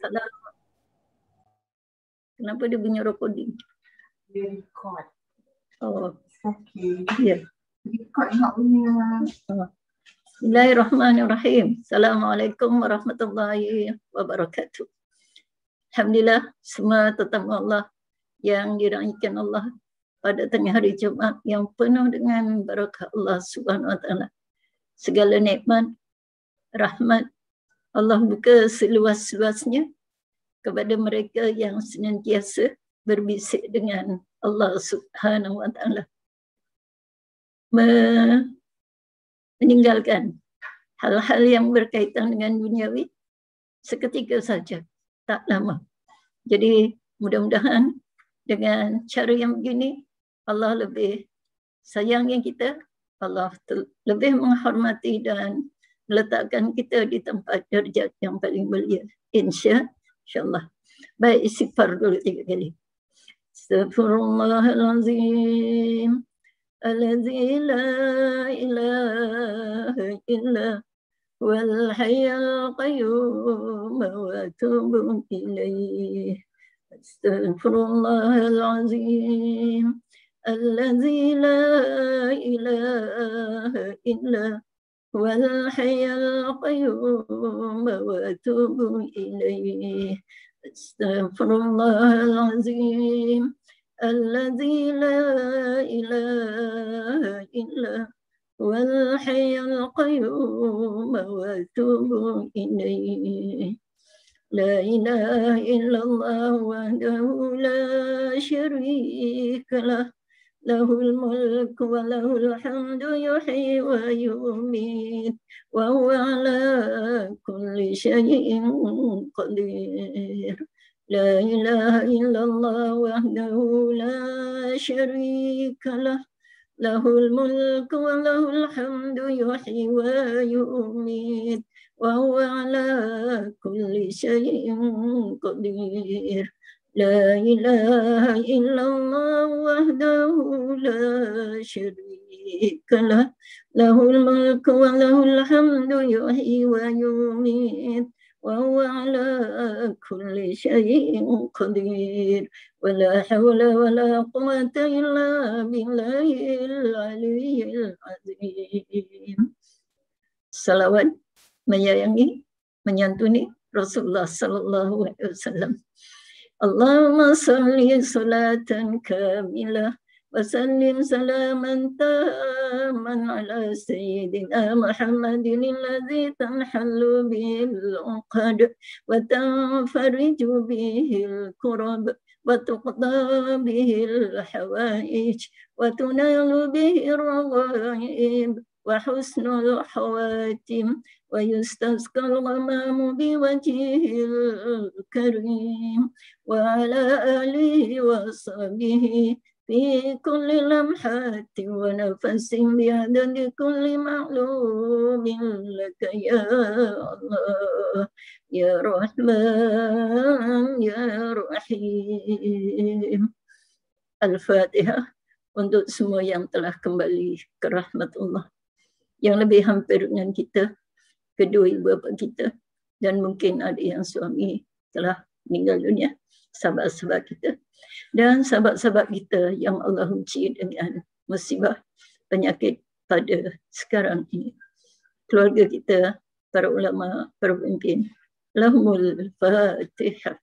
Salah. Kenapa dia bunyi recording? Dia record. Oh, Okay. ya. Record nak punya. Bismillahirrahmanirrahim. Assalamualaikum warahmatullahi wabarakatuh. Alhamdulillah, semua tetamu Allah yang dirahmati Allah pada tengah hari Jumaat yang penuh dengan barakah Allah Subhanahu wa taala. Segala nikmat, rahmat Allah buka seluas-luasnya kepada mereka yang senantiasa berbisik dengan Allah Subhanahu wa taala. Meninggalkan hal-hal yang berkaitan dengan duniawi seketika saja, tak lama. Jadi mudah-mudahan dengan cara yang begini Allah lebih sayangi kita, Allah lebih menghormati dan meletakkan kita di tempat darjat yang paling mulia. InsyaAllah. Baik, istighfar dulu 3 kali. Astaghfirullahalazim. Alladzi la ilaha illa huwal hayyul qayyum wa atubu ilaih. Astaghfirullahalazim. Alladzi la ilaha illa huwal hayyul qayyum wa atubu ilaih. Astaghfirullahalazim. الذي لا إله إلا هو الحي القيوم وأتوب إليه. لا إله إلا الله وحده لا شريك له له الملك وله الحمد يحيي ويميت وهو على كل شيء قدير. لا إله إلا الله وحده لا شريك له له الملك وله الحمد يحيي ويميت وهو على كل شيء قدير. لا إله إلا الله وحده لا شريك له له الملك وله الحمد يحيي ويميت وهو على كل شيء قدير. ولا حول ولا قوة إلا بالله العلي العظيم. Salawat menyayangi, menyantuni Rasulullah sallallahu alaihi wasallam. Allahumma salli salatan kamilah وسلم سلاما تاما على سيدنا محمد الذي تنحل به العقد وتنفرج به الكرب وتقضى به الحوائج وتنال به الرغائب وحسن الخواتم ويستسقى الغمام بوجهه الكريم وعلى آله وصحبه في كل لمحة ونفس بعدد كل معلوم لك يا الله يا رحمن يا رحيم. Al-Fatihah untuk semua yang telah kembali ke rahmat Allah, yang lebih hampir dengan kita, kedua ibu bapa kita, dan mungkin ada yang suami telah meninggal dunia, sahabat-sahabat kita dan sahabat-sahabat kita yang Allah uji dengan musibah penyakit pada sekarang ini, keluarga kita, para ulama, para pemimpin. Lahumul Fatihah.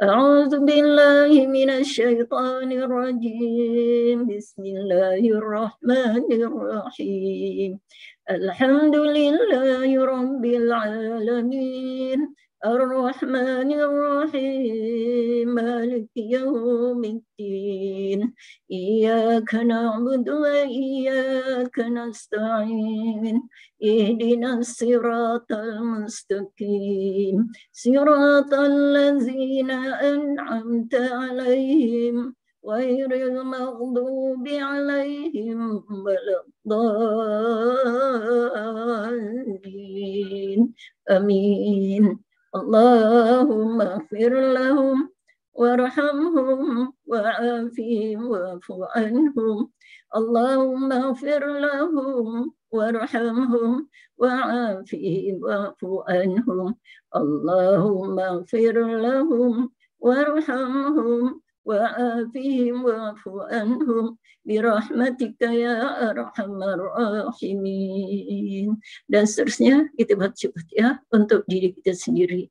A'udzu billahi minasy syaithanir rajim. Bismillahirrahmanirrahim. Alhamdulillahi rabbil alamin. الرحمن الرحيم مالك يوم الدين إياك نعبد وإياك نستعين اهدنا الصراط المستقيم صراط الذين أنعمت عليهم غير المغضوب عليهم ولا الضالين آمين. اللهم اغفر لهم وارحمهم وعافهم واعف عنهم. اللهم اغفر لهم وارحمهم وعافهم واعف عنهم اللهم اغفر لهم وارحمهم وعافهم واعف عنهم birahmatika ya arhamar rahimin. Dan seterusnya kita baca Fatihah untuk diri kita sendiri.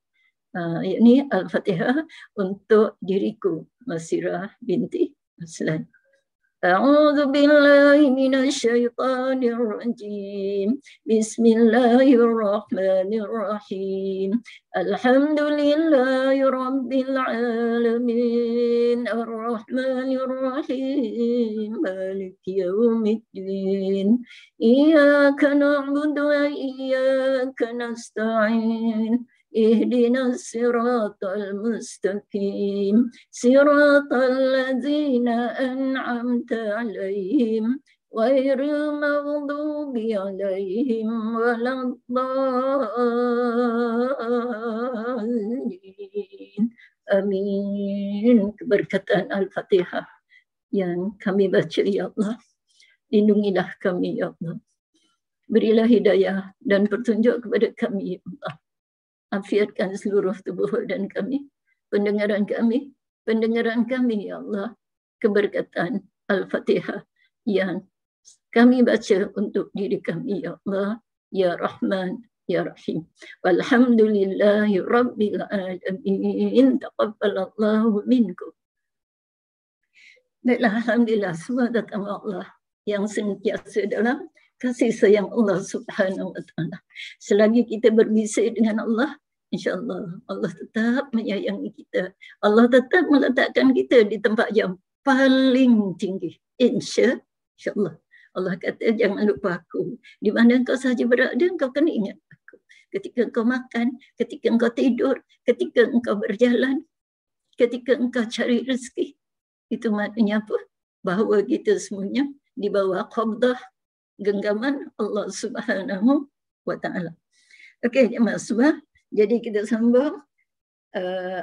Ini Al-Fatihah untuk diriku, Masirah binti Aslan. أعوذ بالله من الشيطان الرجيم بسم الله الرحمن الرحيم الحمد لله رب العالمين الرحمن الرحيم مالك يوم الدين إياك نعبد وإياك نستعين اهدنا الصراط المستقيم صراط الذين أنعمت عليهم غير المغضوب عليهم ولا الضالين آمين. Keberkatan Al-Fatihah yang kami baca, ya Allah, lindungilah kami, ya Allah, berilah hidayah dan petunjuk kepada kami, ya Allah. Afiatkan seluruh tubuh badan kami, pendengaran kami, ya Allah. Keberkatan Al-Fatihah yang kami baca untuk diri kami, ya Allah, ya Rahman, ya Rahim. Walhamdulillahi Rabbil Alamin. Taqabbalallahu minkum. Baiklah, alhamdulillah, semua datang Allah yang sentiasa dalam kasih sayang Allah Subhanahu wa Ta'ala. Selagi kita berbisik dengan Allah, insya-Allah Allah tetap menyayangi kita. Allah tetap meletakkan kita di tempat yang paling tinggi. Insya-Allah. Allah kata, jangan lupa aku. Di mana engkau sahaja berada, engkau kena ingat aku. Ketika engkau makan, ketika engkau tidur, ketika engkau berjalan, ketika engkau cari rezeki. Itu maknanya apa? Bahawa kita semuanya di bawah qabdah, genggaman Allah Subhanahu wa Ta'ala. Okey, jemaah semua. Jadi kita sambung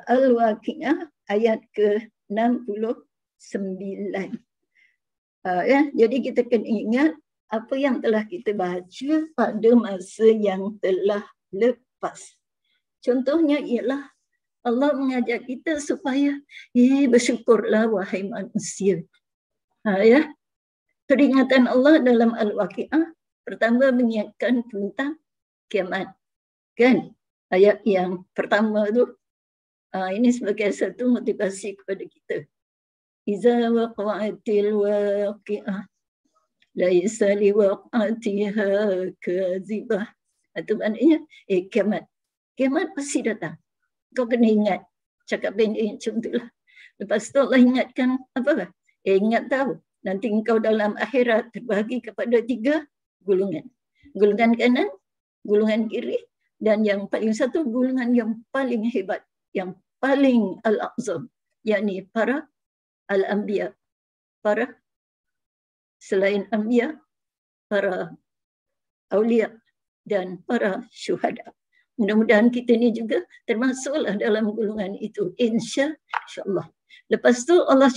Al-Waqi'ah ayat ke-69. Ya, jadi kita kena ingat apa yang telah kita baca pada masa yang telah lepas. Contohnya ialah Allah mengajak kita supaya bersyukurlah wahai manusia. Ya. Peringatan Allah dalam Al-Waqi'ah pertama mengingatkan tentang kiamat. Kan? Ayat yang pertama tu ini sebagai satu motivasi kepada kita. Iza waqa'atil waqi'ah laisa liwaqa'atiha kazibah. Itu maknanya kiamat. Kiamat pasti datang. Kau kena ingat. Cakap pendek macam itulah. Lepas tu Allah ingatkan apa? Ingat tahu. Nanti engkau dalam akhirat terbahagi kepada 3 golongan. Golongan kanan, golongan kiri, dan yang paling satu golongan yang paling hebat, yang paling al-a'zam, yakni para al-anbiya, para selain anbiya, para awliya dan para syuhada. Mudah-mudahan kita ni juga termasuklah dalam golongan itu, insya-Allah. Lepas tu Allah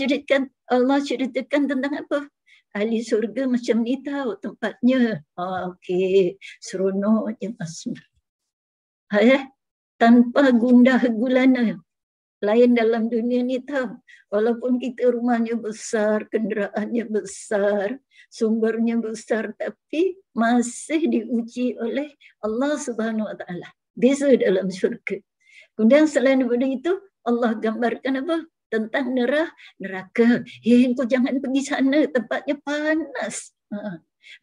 ceritakan tentang apa? Ahli surga macam ni tahu tempatnya. Okey, seronok je Asma. Tanpa gundah gulana. Lain dalam dunia ni tahu. Walaupun kita rumahnya besar, kenderaannya besar, sumbernya besar, tapi masih diuji oleh Allah Subhanahu wa Ta'ala. Beza dalam syurga. Kemudian selain daripada itu, Allah gambarkan apa? Tentang neraka. Engkau jangan pergi sana, tempatnya panas.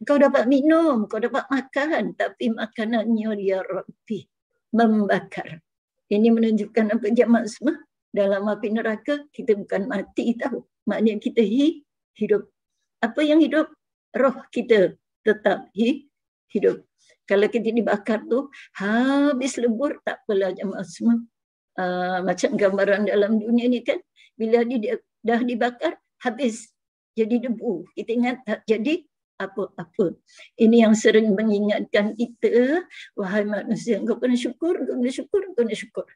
Kau dapat minum, kau dapat makan, tapi makanannya ya Rabbi, membakar. Ini menunjukkan apa jemaah semua? Dalam api neraka, kita bukan mati tahu. Maknanya kita hidup. Apa yang hidup? Roh kita tetap hidup. Kalau kita dibakar tu, habis lebur, tak apalah jemaah semua. Macam gambaran dalam dunia ni kan, bila dia dah dibakar, habis jadi debu. Kita ingat tak jadi apa-apa. Ini yang sering mengingatkan kita, wahai manusia, engkau kena syukur, engkau kena syukur, engkau kena syukur.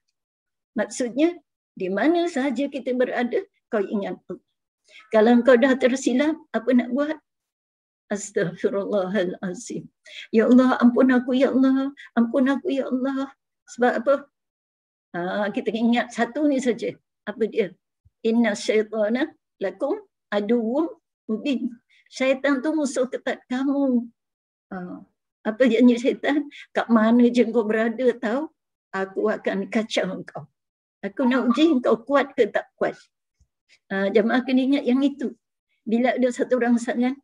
Maksudnya, di mana sahaja kita berada, kau ingat. Kalau engkau dah tersilap, apa nak buat? Astaghfirullahalazim. Ya Allah, ampun aku ya Allah. Ampun aku ya Allah. Sebab apa? Kita ingat satu ni saja. Apa dia? Inna syaitana lakum aduwwum mubin. Syaitan tu musuh ketat kamu. Apa janji syaitan? Kat mana je kau berada tahu? Aku akan kacau kau. Aku nak uji kau kuat ke tak kuat. Jemaah kena ingat yang itu. Bila ada satu orang salat,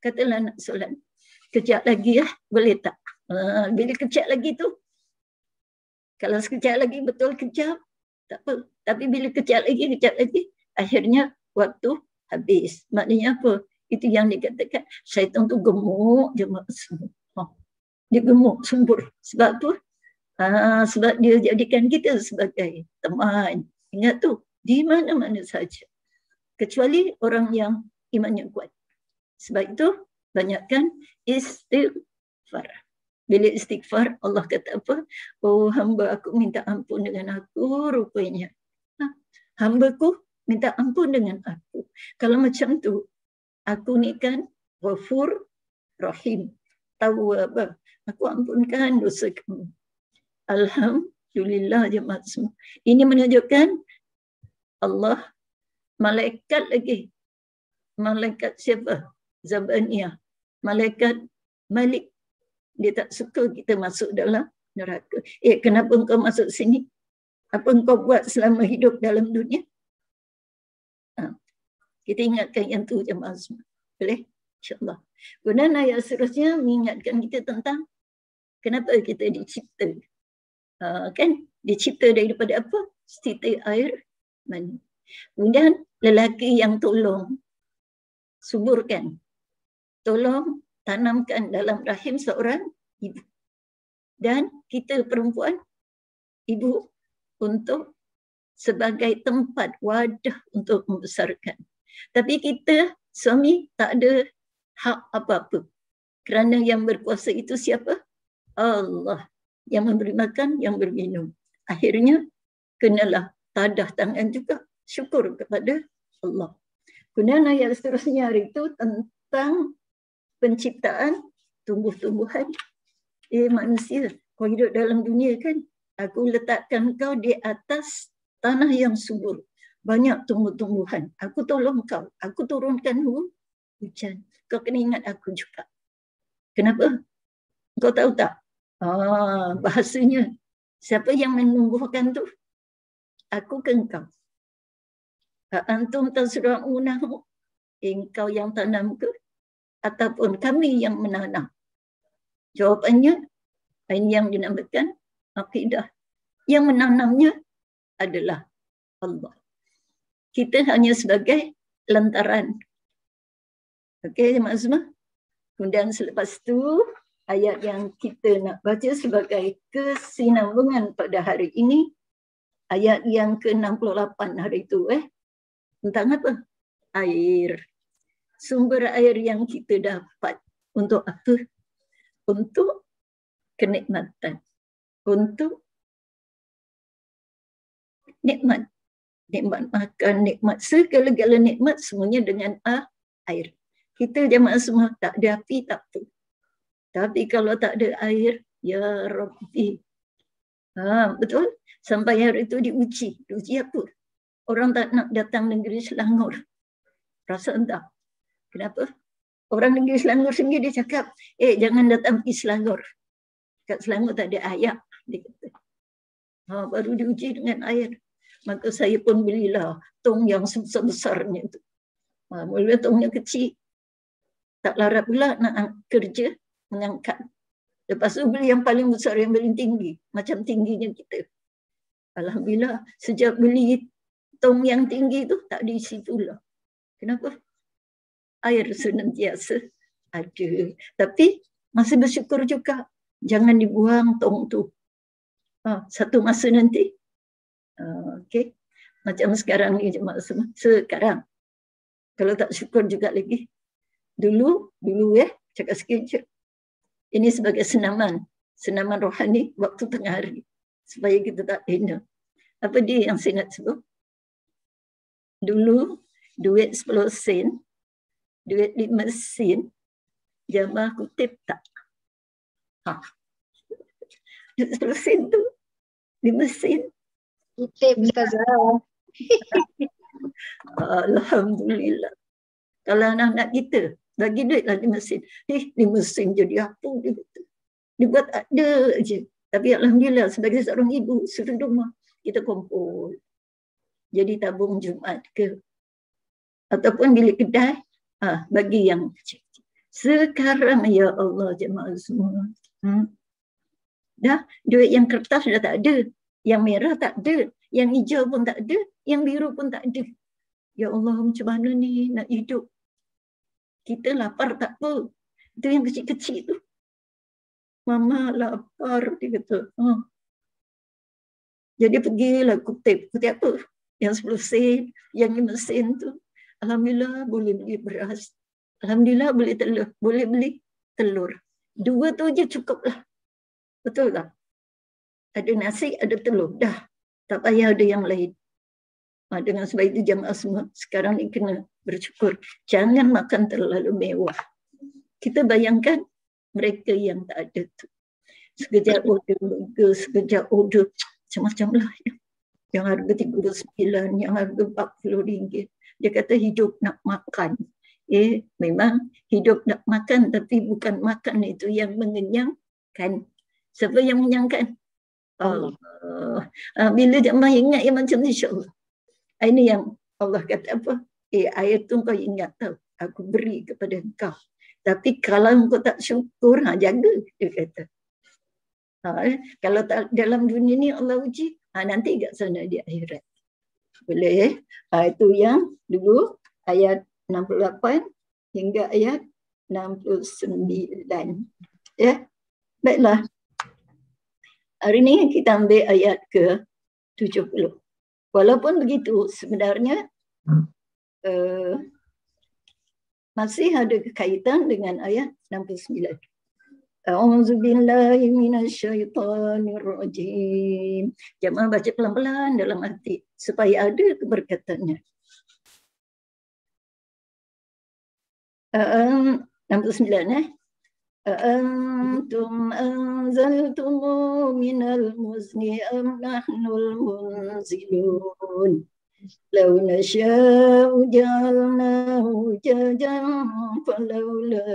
katalah nak solat. Kejap lagi boleh tak? Bila kejap lagi tu, kalau sekejap lagi betul kejap, tak apa. Tapi bila kejap lagi, akhirnya waktu habis. Maknanya apa? Itu yang dikatakan syaitan tu gemuk jemaah semua. Dia gemuk, sembur. Sebab tu, sebab dia jadikan kita sebagai teman. Ingat tu, di mana-mana saja. Kecuali orang yang imannya kuat. Sebab itu, banyakkan istighfar. Bila istighfar, Allah kata apa? Oh, hamba aku minta ampun dengan aku rupanya. Hambaku minta ampun dengan aku. Kalau macam tu, aku ni kan Ghafur Rahim. Tawwab. Aku ampunkan dosa kamu. Alhamdulillah jemaah semua. Ini menunjukkan Allah, malaikat lagi. Malaikat siapa? Zabaniyah. Malaikat Malik. Dia tak suka kita masuk dalam neraka. Kenapa engkau masuk sini? Apa engkau buat selama hidup dalam dunia? Kita ingatkan yang tu jemaah semua. Boleh? InsyaAllah. Kemudian ayat seterusnya mengingatkan kita tentang kenapa kita dicipta. Kan? Dicipta daripada apa? Setitik air mani. Kemudian lelaki yang tolong suburkan. Tolong tanamkan dalam rahim seorang ibu. Dan kita perempuan, ibu untuk sebagai tempat wadah untuk membesarkan. Tapi kita suami tak ada hak apa-apa. Kerana yang berkuasa itu siapa? Allah. Yang memberi makan, yang berminum. Akhirnya, kenalah tadah tangan juga. Syukur kepada Allah. Kemudian ayat seterusnya hari itu tentang penciptaan tumbuh-tumbuhan. Manusia, kau hidup dalam dunia kan? Aku letakkan kau di atas tanah yang subur. Banyak tumbuh-tumbuhan. Aku tolong kau. Aku turunkan hujan. Kau kena ingat aku juga. Kenapa? Kau tahu tak? Bahasanya. Siapa yang menumbuhkan tu? Aku ke engkau. Antum tasra'unahu. Engkau yang tanam ke? Ataupun kami yang menanam? Jawapannya, ini yang dinamakan akidah. Yang menanamnya adalah Allah. Kita hanya sebagai lantaran. Okey, jemaah semua. Kemudian selepas itu, ayat yang kita nak baca sebagai kesinambungan pada hari ini, ayat yang ke-68 hari itu. Tentang apa? Air. Sumber air yang kita dapat. Untuk apa? Untuk kenikmatan. Untuk nikmat. Nikmat makan, nikmat segala-gala nikmat semuanya dengan air. Kita jemaah semua tak ada api, tak apa. Tapi kalau tak ada air, ya Rabbi. Betul? Sampai hari itu diuji. Diuji apa? Orang tak nak datang negeri Selangor. Rasa tak? Kenapa? Orang negeri Selangor sendiri dia cakap, jangan datang pergi Selangor. Kat Selangor tak ada air. Dia kata. Baru diuji dengan air. Maka saya pun belilah tong yang sebesar-besarnya itu. Mula tongnya kecil. Tak larat pula nak kerja, mengangkat. Lepas tu beli yang paling besar, yang paling tinggi. Macam tingginya kita. Alhamdulillah, sejak beli tong yang tinggi tu, tak diisi pula. Kenapa? Air senantiasa ada. Tapi masih bersyukur juga. Jangan dibuang tong tu. Satu masa nanti. Okey. Macam sekarang ni jemaah semua. Sekarang. Kalau tak syukur juga lagi. Dulu cakap sikit je. Ini sebagai senaman rohani waktu tengah hari. Supaya kita tak hina. Apa dia yang saya nak sebut? Dulu, duit 10 sen, duit 5 sen, Jamaah kutip tak? Terusin tu di mesin. Kutip Ustazah. Alhamdulillah. Kalau anak-anak kita bagi duit lah di mesin. Di mesin jadi apa dia kata. Dia buat ada je. Tapi alhamdulillah sebagai seorang ibu suruh rumah kita kumpul. Jadi tabung Jumaat ke ataupun bilik kedai bagi yang kecil. Sekarang ya Allah jemaah semua. Dah duit yang kertas dah tak ada. Yang merah tak ada. Yang hijau pun tak ada. Yang biru pun tak ada. Ya Allah macam mana ni nak hidup. Kita lapar tak apa. Itu yang kecil-kecil tu. Mama lapar dia kata. Jadi pergilah kutip. Kutip apa? Yang 10 sen. Yang 5 sen tu. Alhamdulillah boleh beli beras. Alhamdulillah boleh beli telur. 2 tu je cukup lah. Betul tak? Ada nasi, ada telur. Dah. Tak payah ada yang lain. Dengan sebab itu jamaah semua sekarang ni kena bersyukur. Jangan makan terlalu mewah. Kita bayangkan mereka yang tak ada tu. Sekejap order burger, sekejap order macam-macam lah. Yang harga 39, yang harga 40 ringgit. Dia kata hidup nak makan. Memang hidup nak makan tapi bukan makan itu yang mengenyangkan. Siapa yang mengenyangkan? Allah. Bila jemaah ingat yang macam ni insya-Allah. Ini yang Allah kata apa? Ayat tu kau ingat tau. Aku beri kepada engkau. Tapi kalau engkau tak syukur, jaga. Dia kata. Kalau tak, dalam dunia ni Allah uji, nanti kat sana di akhirat. Boleh? Itu yang dulu ayat 68 hingga ayat 69. Ya. Baiklah. Hari ni kita ambil ayat ke 70. Walaupun begitu, sebenarnya masih ada kaitan dengan ayat 69. A'udzubillahi minasyaitonirrajim. Jemaah baca pelan-pelan dalam hati supaya ada keberkatannya. 69 أأنتم أنزلتموه من المزن أم نحن المنزلون لو نشاء جعلناه أجاجا فلولا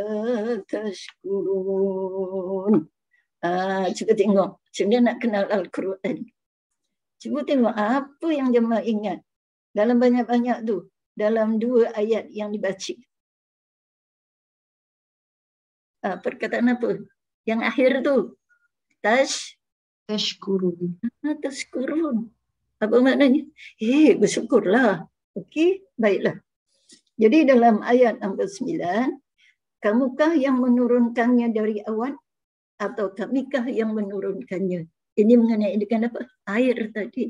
تشكرون. Cuba tengok, sebenarnya nak kenal Al-Quran. Cuba tengok apa yang jemaah ingat dalam banyak-banyak tu, dalam 2 ayat yang dibaca. Perkataan apa? Yang akhir tu. Tashkurun. Tashkurun. Apa maknanya? Bersyukurlah. Okey, baiklah. Jadi dalam ayat 69, kamukah yang menurunkannya dari awan atau kamikah yang menurunkannya? Ini mengenai dengan apa? Air tadi.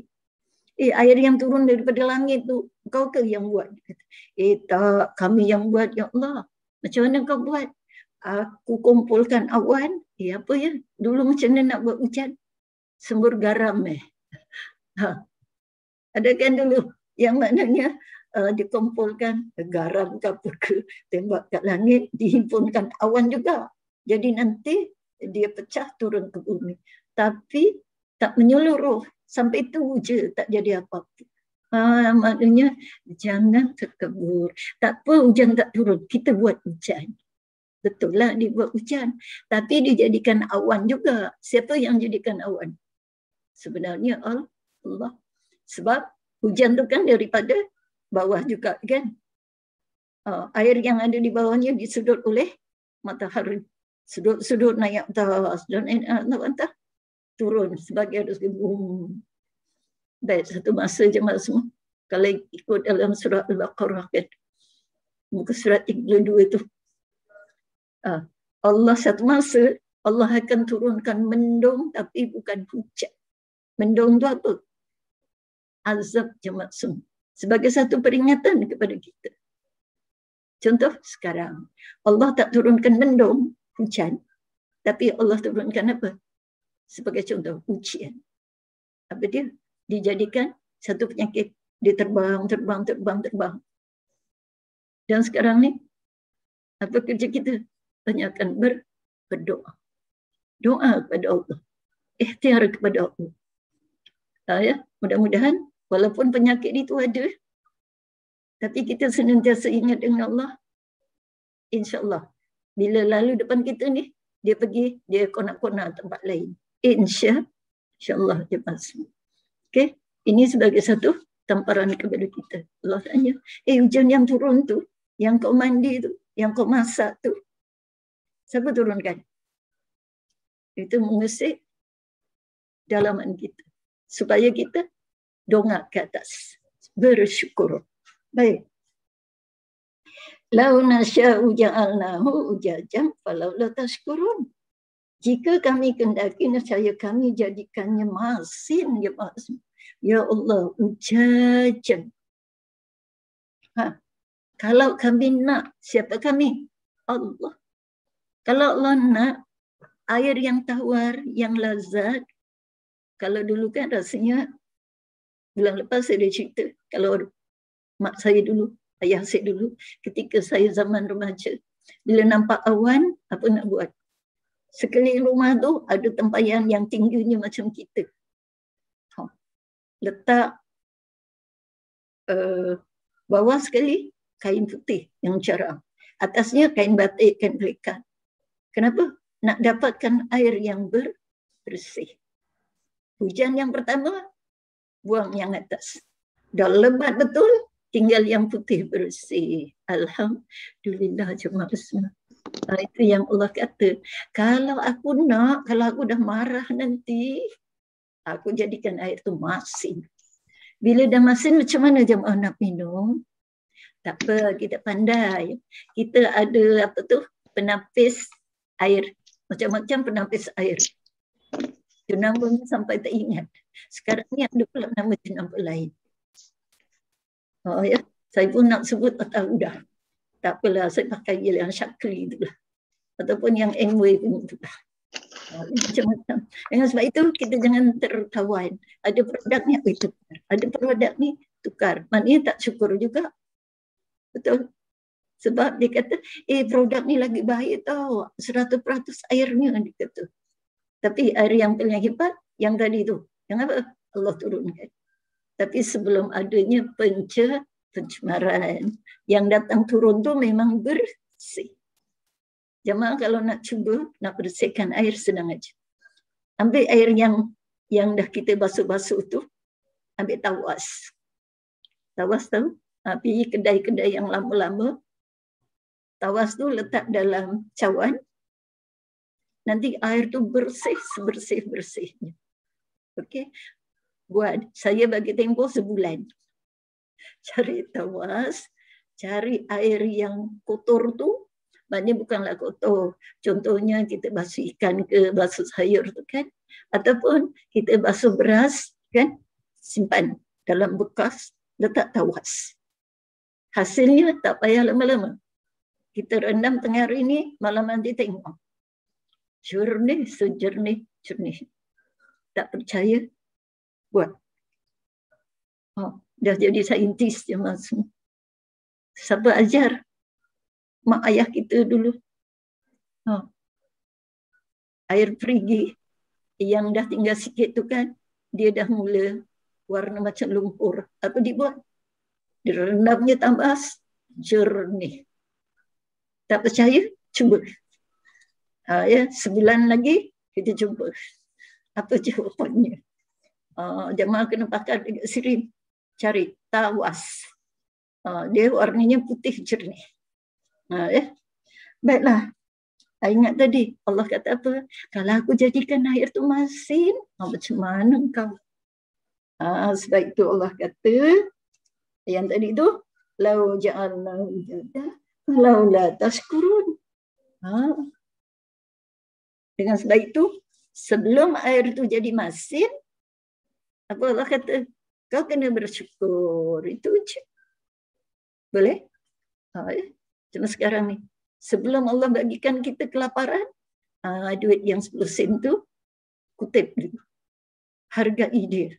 Air yang turun daripada langit tu, kau ke yang buat? Tak, kami yang buat, ya Allah. Macam mana kau buat? Aku kumpulkan awan. Apa ya? Dulu macam mana nak buat hujan? Sembur garam. Ada kan dulu yang maknanya dikumpulkan garam ke apa ke, tembak kat langit, dihimpunkan awan juga. Jadi nanti dia pecah turun ke bumi. Tapi tak menyeluruh. Sampai itu je tak jadi apa-apa. Maknanya jangan terkebur. Tak apa hujan tak turun. Kita buat hujan. Betul lah dibuat hujan. Tapi dijadikan awan juga. Siapa yang jadikan awan? Sebenarnya Allah. Sebab hujan tu kan daripada bawah juga kan. Air yang ada di bawahnya disudut oleh matahari. Sudut-sudut naik atas dan atas turun sebagai harus boom. Baik, satu masa jemaah semua. Kalau ikut dalam surah Al-Baqarah kan. Muka surat 32 tu. Allah satu masa Allah akan turunkan mendung tapi bukan hujan. Mendung tu apa? Azab jemaah semua. Sebagai satu peringatan kepada kita. Contoh sekarang. Allah tak turunkan mendung, hujan. Tapi Allah turunkan apa? Sebagai contoh, ujian. Apa dia? Dijadikan satu penyakit. Dia terbang. Dan sekarang ni, apa kerja kita? banyakkan berdoa. Doa kepada Allah. Ikhtiar kepada Allah. Ya, mudah-mudahan walaupun penyakit itu ada, tapi kita senantiasa ingat dengan Allah. InsyaAllah. Bila lalu depan kita ni, dia pergi, dia konak-konak tempat lain. InsyaAllah dia masuk. Okay? Ini sebagai satu tamparan kepada kita. Allah tanya, hujan yang turun tu, yang kau mandi tu, yang kau masak tu, siapa turunkan? Itu mengusik dalaman kita. Supaya kita dongak ke atas. Bersyukur. Baik. Lau nasya'u ja'alnahu ujajan falau la tashkurun. Jika kami kendaki, nescaya kami jadikannya masin. Ya Allah, ujajan. Kalau kami nak, siapa kami? Allah. Kalau Allah nak air yang tawar, yang lazat, kalau dulu kan rasanya, bulan lepas saya dah cerita, kalau mak saya dulu, ayah saya dulu, ketika saya zaman remaja, bila nampak awan, apa nak buat? Sekeliling rumah tu ada tempayan yang tingginya macam kita. Letak bawah sekali kain putih yang cerah. Atasnya kain batik, kain pelikat. Kenapa? Nak dapatkan air yang bersih. Hujan yang pertama, buang yang atas. Dah lebat betul, tinggal yang putih bersih. Alhamdulillah jemaah semua. Itu yang Allah kata. Kalau aku nak, kalau aku dah marah nanti, aku jadikan air tu masin. Bila dah masin, macam mana jemaah nak minum? Tak apa, kita pandai. Kita ada apa tu? Penapis air. Macam-macam penapis air. Jenama sampai tak ingat. Sekarang ni ada pula nama jenama lain. Oh ya, saya pun nak sebut tak tahu dah. Tak apalah, saya pakai yang Syakri tu lah. Ataupun yang NW pun tu lah. Macam-macam. Dengan sebab itu, kita jangan tertawan. Ada produk ni, tukar. Ada produk ni, tukar. Maknanya tak syukur juga. Betul? Sebab dia kata, produk ni lagi baik tau. 100% airnya, dia kata. Tapi air yang paling hebat, yang tadi tu. Yang apa? Allah turunkan. Tapi sebelum adanya pencemaran, yang datang turun tu memang bersih. Jemaah kalau nak cuba, nak bersihkan air, senang aja. Ambil air yang dah kita basuh-basuh tu, ambil tawas. Tawas tahu? Pergi kedai-kedai yang lama-lama, tawas tu letak dalam cawan, nanti air tu bersih, sebersih-bersihnya. Okey? Buat, saya bagi tempoh sebulan. Cari tawas, cari air yang kotor tu, maknanya bukanlah kotor. Contohnya kita basuh ikan ke, basuh sayur tu kan. Ataupun kita basuh beras kan, simpan dalam bekas, letak tawas. Hasilnya tak payah lama-lama. Kita rendam tengah hari ni, malam nanti tengok. Jernih, sejernih-jernih. Tak percaya? Buat. Dah jadi saintis je masuk. Siapa ajar? Mak ayah kita dulu. Air perigi yang dah tinggal sikit tu kan, dia dah mula warna macam lumpur. Apa dibuat? Direndamnya tambah jernih. Tak percaya? Cuba. Ya, sebulan lagi kita cuba. Apa jawapannya? Jemaah kena pakai dekat sini. Cari tawas. Dia warnanya putih jernih. Ya. Baiklah. Ingat tadi Allah kata apa? Kalau aku jadikan air tu masin, macam mana kau? Sebab itu Allah kata yang tadi tu, lau ja'alna ujada lau la tashkurun. Dengan sebab itu, sebelum air tu jadi masin, apa Allah kata? Kau kena bersyukur. Itu je. Boleh? Ya. Cuma sekarang ni. Sebelum Allah bagikan kita kelaparan, duit yang 10 sen tu, kutip dulu. Hargai dia.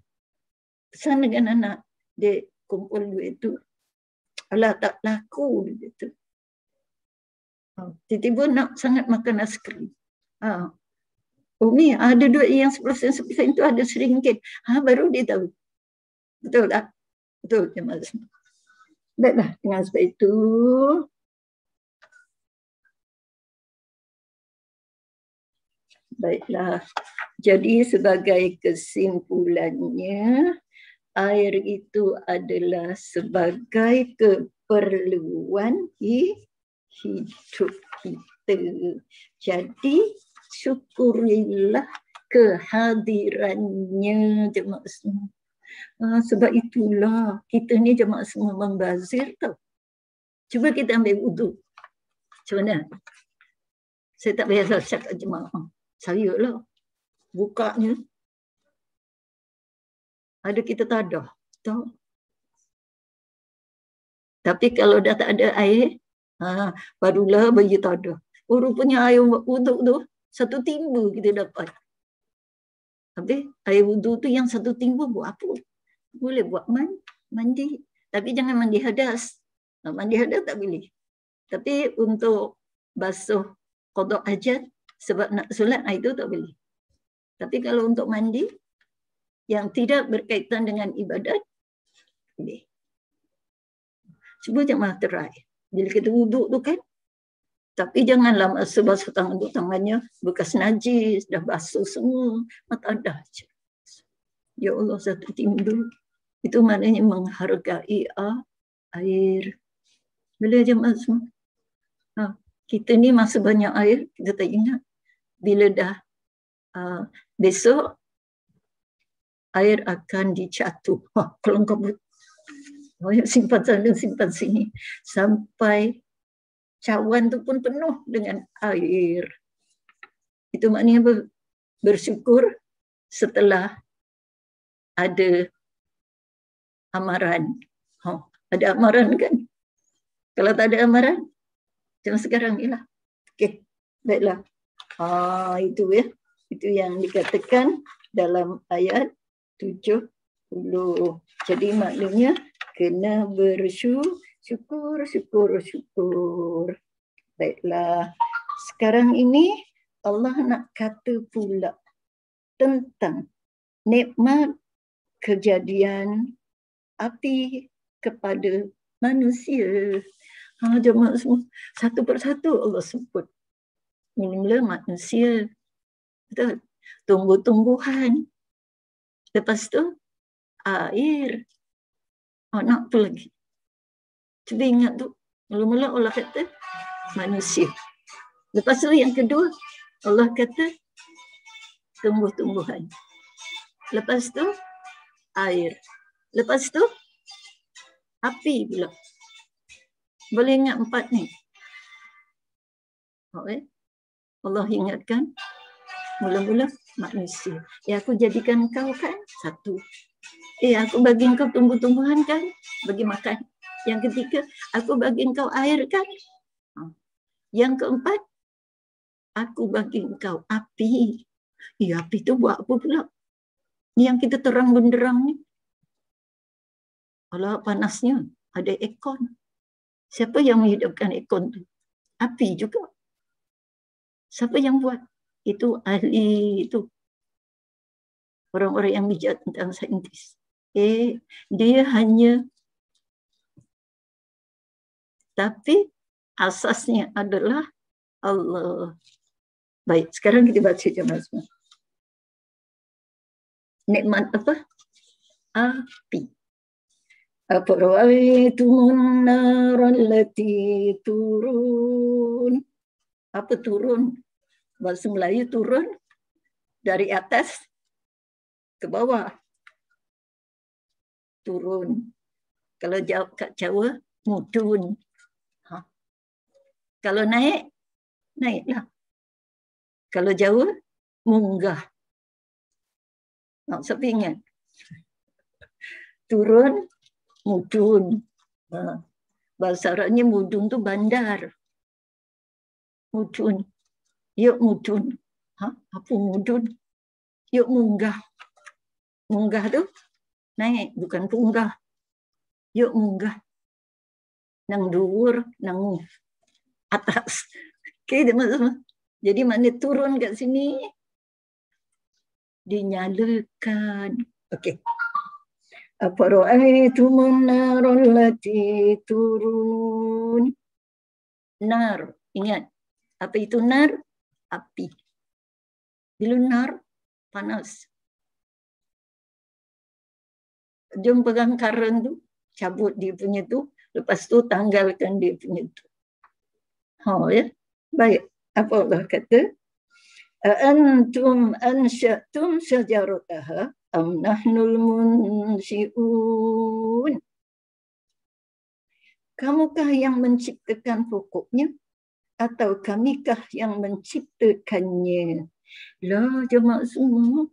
Pesan dengan anak. Dia kumpul duit tu. Alah tak laku. Dia tu. Tiba-tiba nak sangat makan aiskrim. Umi, ada duit yang 10% itu ada RM1. Baru dia tahu. Betul tak? Betul, jemaah semua. Baiklah, dengan sebab itu baiklah. Jadi sebagai kesimpulannya, air itu adalah sebagai keperluan hidup kita. Jadi syukurilah kehadirannya jemaah semua. Sebab itulah kita ni jemaah semua membazir tau. Cuba kita ambil wuduk. Macam mana? Saya tak biasa cakap jemaah. Saya lah. Bukanya. Ada kita tadah. Tahu? Tapi kalau dah tak ada air, barulah bagi tadah. Rupanya air wuduk tu, satu timba kita dapat. Habis air wuduk tu yang satu timba buat apa? Boleh buat mandi. Tapi jangan mandi hadas. Mandi hadas tak boleh. Tapi untuk basuh qada hajat sebab nak solat itu tak boleh. Tapi kalau untuk mandi yang tidak berkaitan dengan ibadat boleh. Cuba jemaah try. Bila kita wuduk tu kan, tapi janganlah masa basuh tangannya bekas najis, dah basuh semua, mata dah je. Ya Allah, satu timba. Itu maknanya menghargai air. Bila jemaah semua. Kita ni masa banyak air, kita tak ingat. Bila dah besok, air akan dicatuh. Kalau kau simpan sana, simpan sini. Sampai cawan tu pun penuh dengan air. Itu maknanya bersyukur setelah ada amaran. Ada amaran kan? Kalau tak ada amaran, macam sekarang ni lah. Okey, baiklah. Itu ya. Itu yang dikatakan dalam ayat 70. Jadi maknanya kena bersyukur. Baiklah. Sekarang ini Allah nak kata pula tentang nikmat kejadian api kepada manusia. Jemaah semua, satu persatu Allah sebut. Mula-mula manusia. Betul? Tumbuh-tumbuhan. Lepas tu air. Nak tu lagi. Cuba ingat tu. Mula-mula Allah kata manusia. Lepas tu yang kedua Allah kata tumbuh-tumbuhan. Lepas tu air. Lepas tu api pula. Boleh ingat 4 ni? Okay. Allah ingatkan mula-mula manusia. Aku jadikan kau kan satu. Aku bagi kau tumbuh-tumbuhan kan, bagi makan. Yang ketiga, aku bagi kau air kan. Yang keempat, aku bagi kau api. Api tu buat apa pula? Yang kita terang benderang ni. Kalau panasnya ada aircon. Siapa yang menghidupkan aircon tu? Api juga. Siapa yang buat? Itu ahli itu. Orang-orang yang bijak tentang saintis. Dia hanya, tapi asasnya adalah Allah. Baik, sekarang kita baca jemaah semua. Nikmat apa? Api. Afara'aytumun naran lati turun. Apa turun? Bahasa Melayu turun dari atas ke bawah. Turun. Kalau kat Jawa, mudun. Kalau naik, naiklah. Kalau Jawa, munggah. Siapa ingat? Turun, mudun. Bahasa Arabnya mudun tu bandar. Mudun. Yuk mudun. Apa mudun? Yuk munggah. Munggah tu naik, bukan punggah. Yuk munggah. Nang dhuwur, nang atas. Okey, teman-teman. Jadi mana turun kat sini, dinyalakan. Okey. Afara'aytumun narul lati turun. Nar, ingat. Apa itu nar? Api. Bila nar, panas. Jom pegang karen tu, cabut dia punya tu, lepas tu tanggalkan dia punya tu. Ya. Baik. Apa Allah kata? Antum ansya'tum syajarataha am nahnul munsyi'un. Kamukah yang menciptakan pokoknya atau kamikah yang menciptakannya? Lah jemaah semua,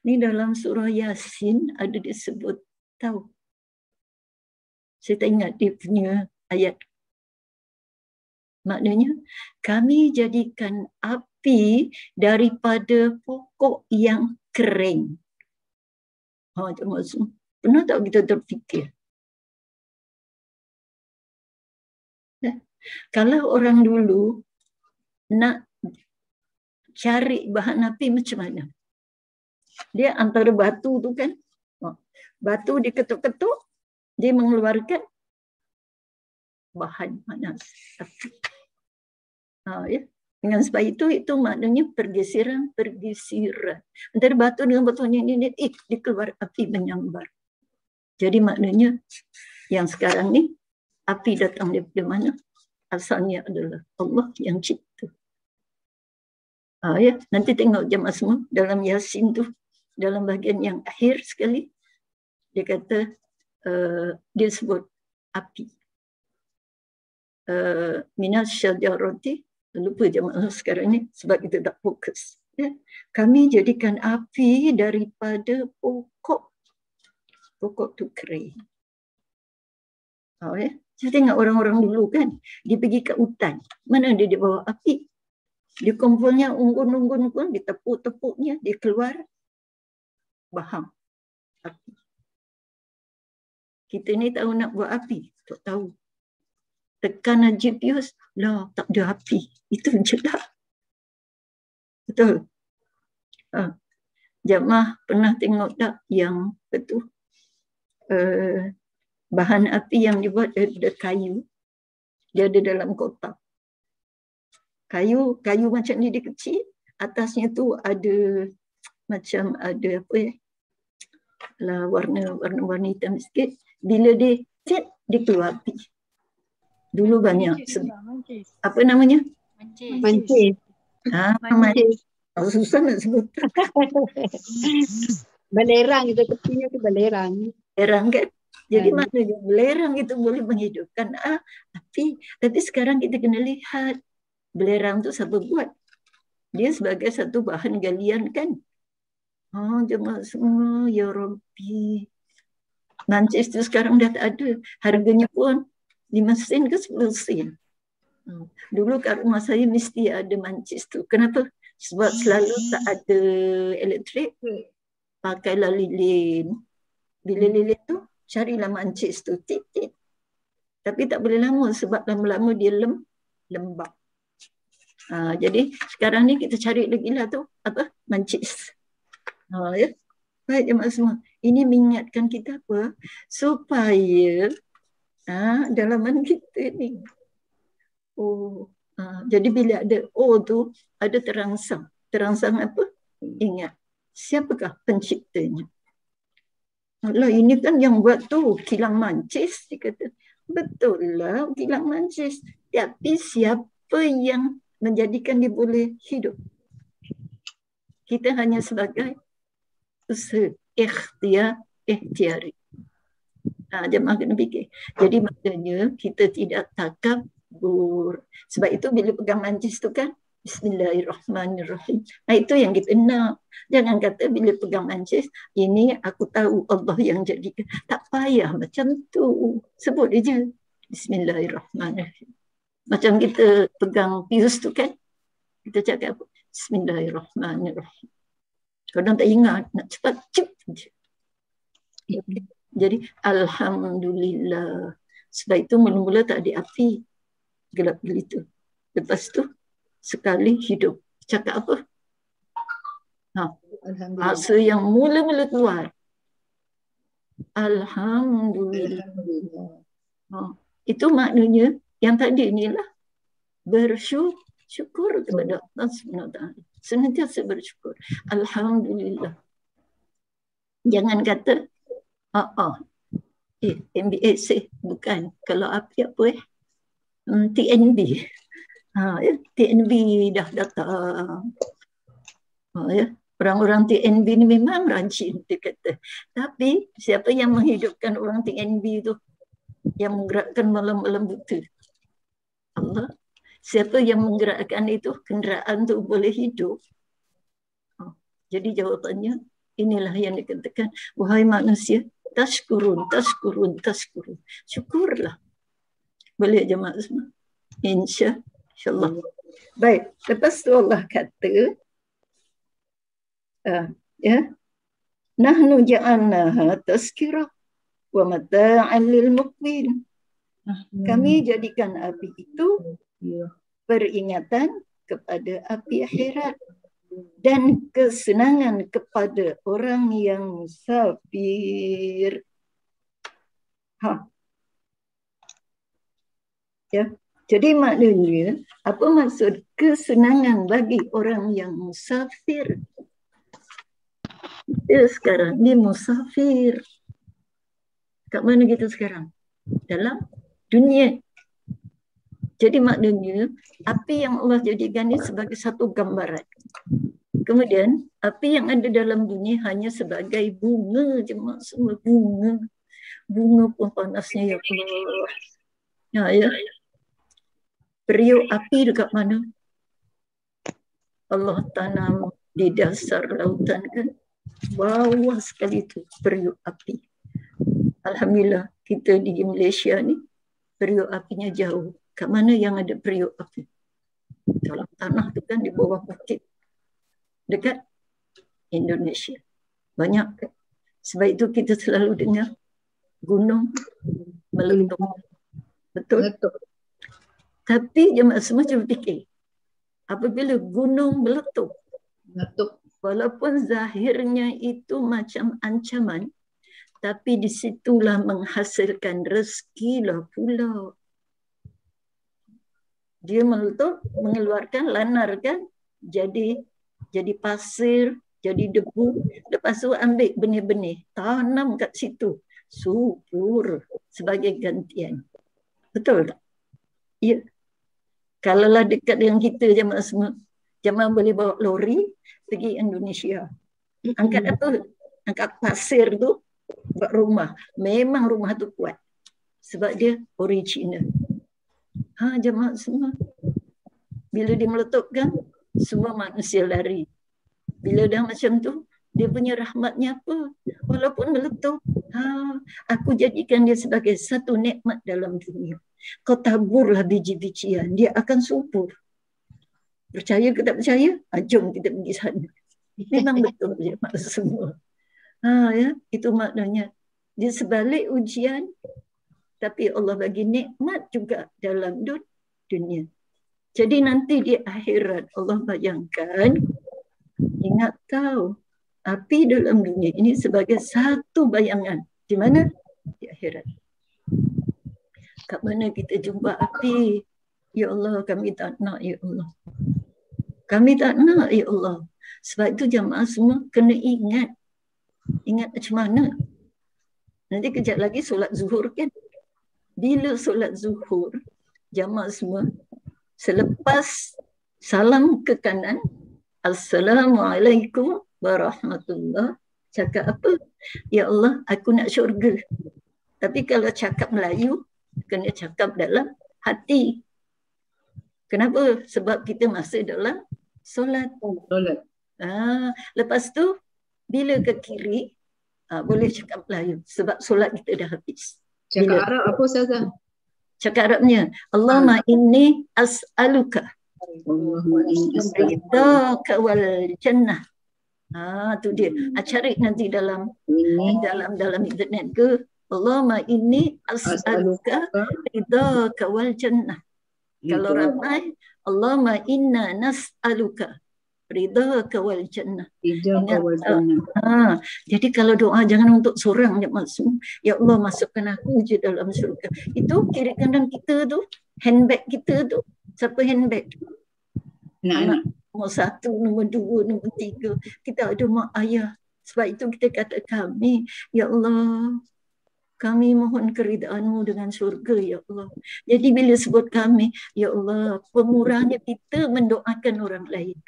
ni dalam surah Yasin ada disebut tahu. Saya tak ingat dia punya ayat. Maknanya kami jadikan api daripada pokok yang kering. Jemaah semua, pernah tak kita terfikir? Kalau orang dulu nak cari bahan api macam mana? Dia antara batu tu kan, batu diketuk-ketuk, dia mengeluarkan bahan panas api. Ya. Dengan sebab itu maknanya pergeseran. Antara batu dengan batu ini dikeluar api menyambar. Jadi maknanya yang sekarang ni api datang daripada mana? Asalnya adalah Allah yang cipta. Ya, nanti tengok jemaah semua dalam Yasin tu, dalam bahagian yang akhir sekali, dia kata dia sebut api. Minas syajarati, lupa jemaah sekarang ni sebab kita tak fokus. Ya. Kami jadikan api daripada pokok tu kering. Ya. Saya tengok orang-orang dulu kan, dia pergi ke hutan. Mana dia bawa api? Dia kumpulnya unggun-unggun pun, dia tepuk-tepuknya, dia keluar bahang api. Kita ni tahu nak buat api, tak tahu. Tekan aja pius, lah tak ada api. Itu je lah. Betul. Jamaah pernah tengok tak yang betul? Bahan api yang dibuat daripada kayu, dia ada dalam kotak. Kayu macam ni dia kecil, atasnya tu ada macam ada apa ya? Lah warna hitam sikit. Bila dia set, dia keluar api. Dulu banyak. Apa namanya? Mancis. Mancis. Susah nak sebut. Belerang kita tepinya tu belerang. Belerang kan? Jadi maknanya belerang itu boleh menghidupkan api. Tapi sekarang kita kena lihat belerang tu siapa buat. Dia sebagai satu bahan galian kan. Jemaah semua, ya Rabbi. Mancis tu sekarang dah tak ada. Harganya pun 5 sen ke 10 sen. Dulu kat rumah saya mesti ada mancis tu. Kenapa? Sebab selalu tak ada elektrik. Pakailah lilin. Bila lilin tu, carilah mancis tu. Tit-tit. Tapi tak boleh lama sebab lama-lama dia lembab. Jadi sekarang ni kita cari lagi lah tu. Apa? Mancis. Ya. Baik jemaah semua. Ini mengingatkan kita apa? Supaya dalaman kita ni. Jadi bila ada tu, ada terangsang. Terangsang apa? Ingat. Siapakah penciptanya? Lah ini kan yang buat tu kilang mancis, dia kata. Betul lah kilang mancis. Tapi siapa yang menjadikan dia boleh hidup? Kita hanya sebagai usaha ikhtiari. Jemaah kena fikir. Jadi maknanya kita tidak takabur. Sebab itu bila pegang mancis tu kan, Bismillahirrahmanirrahim. Itu yang kita nak. Jangan kata bila pegang mancis, ini aku tahu Allah yang jadikan. Tak payah macam tu. Sebut je. Bismillahirrahmanirrahim. Macam kita pegang pius tu kan, kita cakap apa? Bismillahirrahmanirrahim. Kadang tak ingat, nak cepat je. Jadi Alhamdulillah. Sebab itu mula-mula tak ada api. Gelap begitu. Lepas tu sekali hidup. Cakap apa? Alhamdulillah. Bahasa yang mula-mula keluar. Alhamdulillah. Itu maknanya yang tadi inilah bersyukur kepada Allah SWT. Senantiasa bersyukur. Alhamdulillah. Jangan kata MBSA bukan. Kalau api apa TNB. TNB dah datang. Orang-orang TNB ni memang rajin, dia kata. Tapi siapa yang menghidupkan orang TNB tu? Yang menggerakkan malam-malam buta? Allah. Siapa yang menggerakkan itu? Kenderaan tu boleh hidup. Jadi jawapannya, inilah yang dikatakan, wahai manusia, tashkurun. Syukurlah. Boleh jemaah semua? InsyaAllah. Baik, lepas tu Allah kata, nahnu ja'alnaha tazkirah wa mata'an lil muqwin. Kami jadikan api itu peringatan kepada api akhirat dan kesenangan kepada orang yang musafir. Jadi maknanya, apa maksud kesenangan bagi orang yang musafir? Kita sekarang ni musafir. Kat mana kita sekarang? Dalam dunia. Jadi maknanya, api yang Allah jadikan ni sebagai satu gambaran. Kemudian, api yang ada dalam dunia hanya sebagai bunga je, semua bunga. Bunga pun panasnya, ya Allah. Ya. Periuk api dekat mana? Allah tanam di dasar lautan kan? Bawah sekali tu periuk api. Alhamdulillah kita di Malaysia ni periuk apinya jauh. Kat mana yang ada periuk api? Dalam tanah tu kan, di bawah bukit. Dekat Indonesia. Banyak kan? Sebab itu kita selalu dengar gunung meletup. Betul? Tapi jemaah semua cuba fikir. Apabila gunung meletup, walaupun zahirnya itu macam ancaman, tapi disitulah menghasilkan rezeki lah pula. Dia meletup, mengeluarkan lanar kan, jadi pasir, jadi debu. Lepas tu ambil benih-benih, tanam kat situ, subur sebagai gantian. Betul tak? Ya. Kalaulah dekat dengan kita jemaah semua, jemaah boleh bawa lori pergi Indonesia. Angkat apa? Angkat pasir tu buat rumah. Memang rumah tu kuat. Sebab dia original. Jemaah semua. Bila dia meletupkan, semua manusia lari. Bila dah macam tu, dia punya rahmatnya apa? Walaupun meletup, aku jadikan dia sebagai satu nikmat dalam dunia. Kau taburlah biji-bijian, dia akan subur. Percaya ke tak percaya? Jom kita pergi sana. Memang betul je maksud semua. Itu maknanya. Dia sebalik ujian, tapi Allah bagi nikmat juga dalam dunia. Jadi nanti di akhirat Allah bayangkan, ingat tahu, api dalam dunia ini sebagai satu bayangan. Di mana? Di akhirat. Kat mana kita jumpa api? Ya Allah, kami tak nak, ya Allah. Kami tak nak, ya Allah. Sebab itu jamaah semua kena ingat. Ingat macam mana? Nanti kejap lagi solat zuhur kan? Bila solat zuhur, jamaah semua, selepas salam ke kanan, Assalamualaikum warahmatullahi. Cakap apa? Ya Allah, aku nak syurga. Tapi kalau cakap Melayu, kena cakap dalam hati. Kenapa? Sebab kita masih dalam solat. Lepas tu, bila ke kiri, boleh cakap Melayu. Sebab solat kita dah habis. Cakap Arab apa Ustazah? Cakap Arabnya, Allahumma inni as'aluka ridhaka wal jannah. Tu dia. Cari nanti dalam internet ke. Allahumma inni as'aluka ridhaka wal jannah. Kalau ramai, Allahumma inna nas'aluka ridhaka wal jannah. Ridhaka wal jannah. Jadi kalau doa jangan untuk seorang je maksud. Ya Allah masukkan aku je dalam syurga. Itu kiri kanan kita tu, handbag kita tu. Siapa handbag? Anak-anak. Nombor 1, nombor 2, nombor 3. Kita ada mak ayah. Sebab itu kita kata kami, ya Allah, kami mohon keridaan-Mu dengan syurga, ya Allah. Jadi bila sebut kami, ya Allah, pemurahnya kita mendoakan orang lain.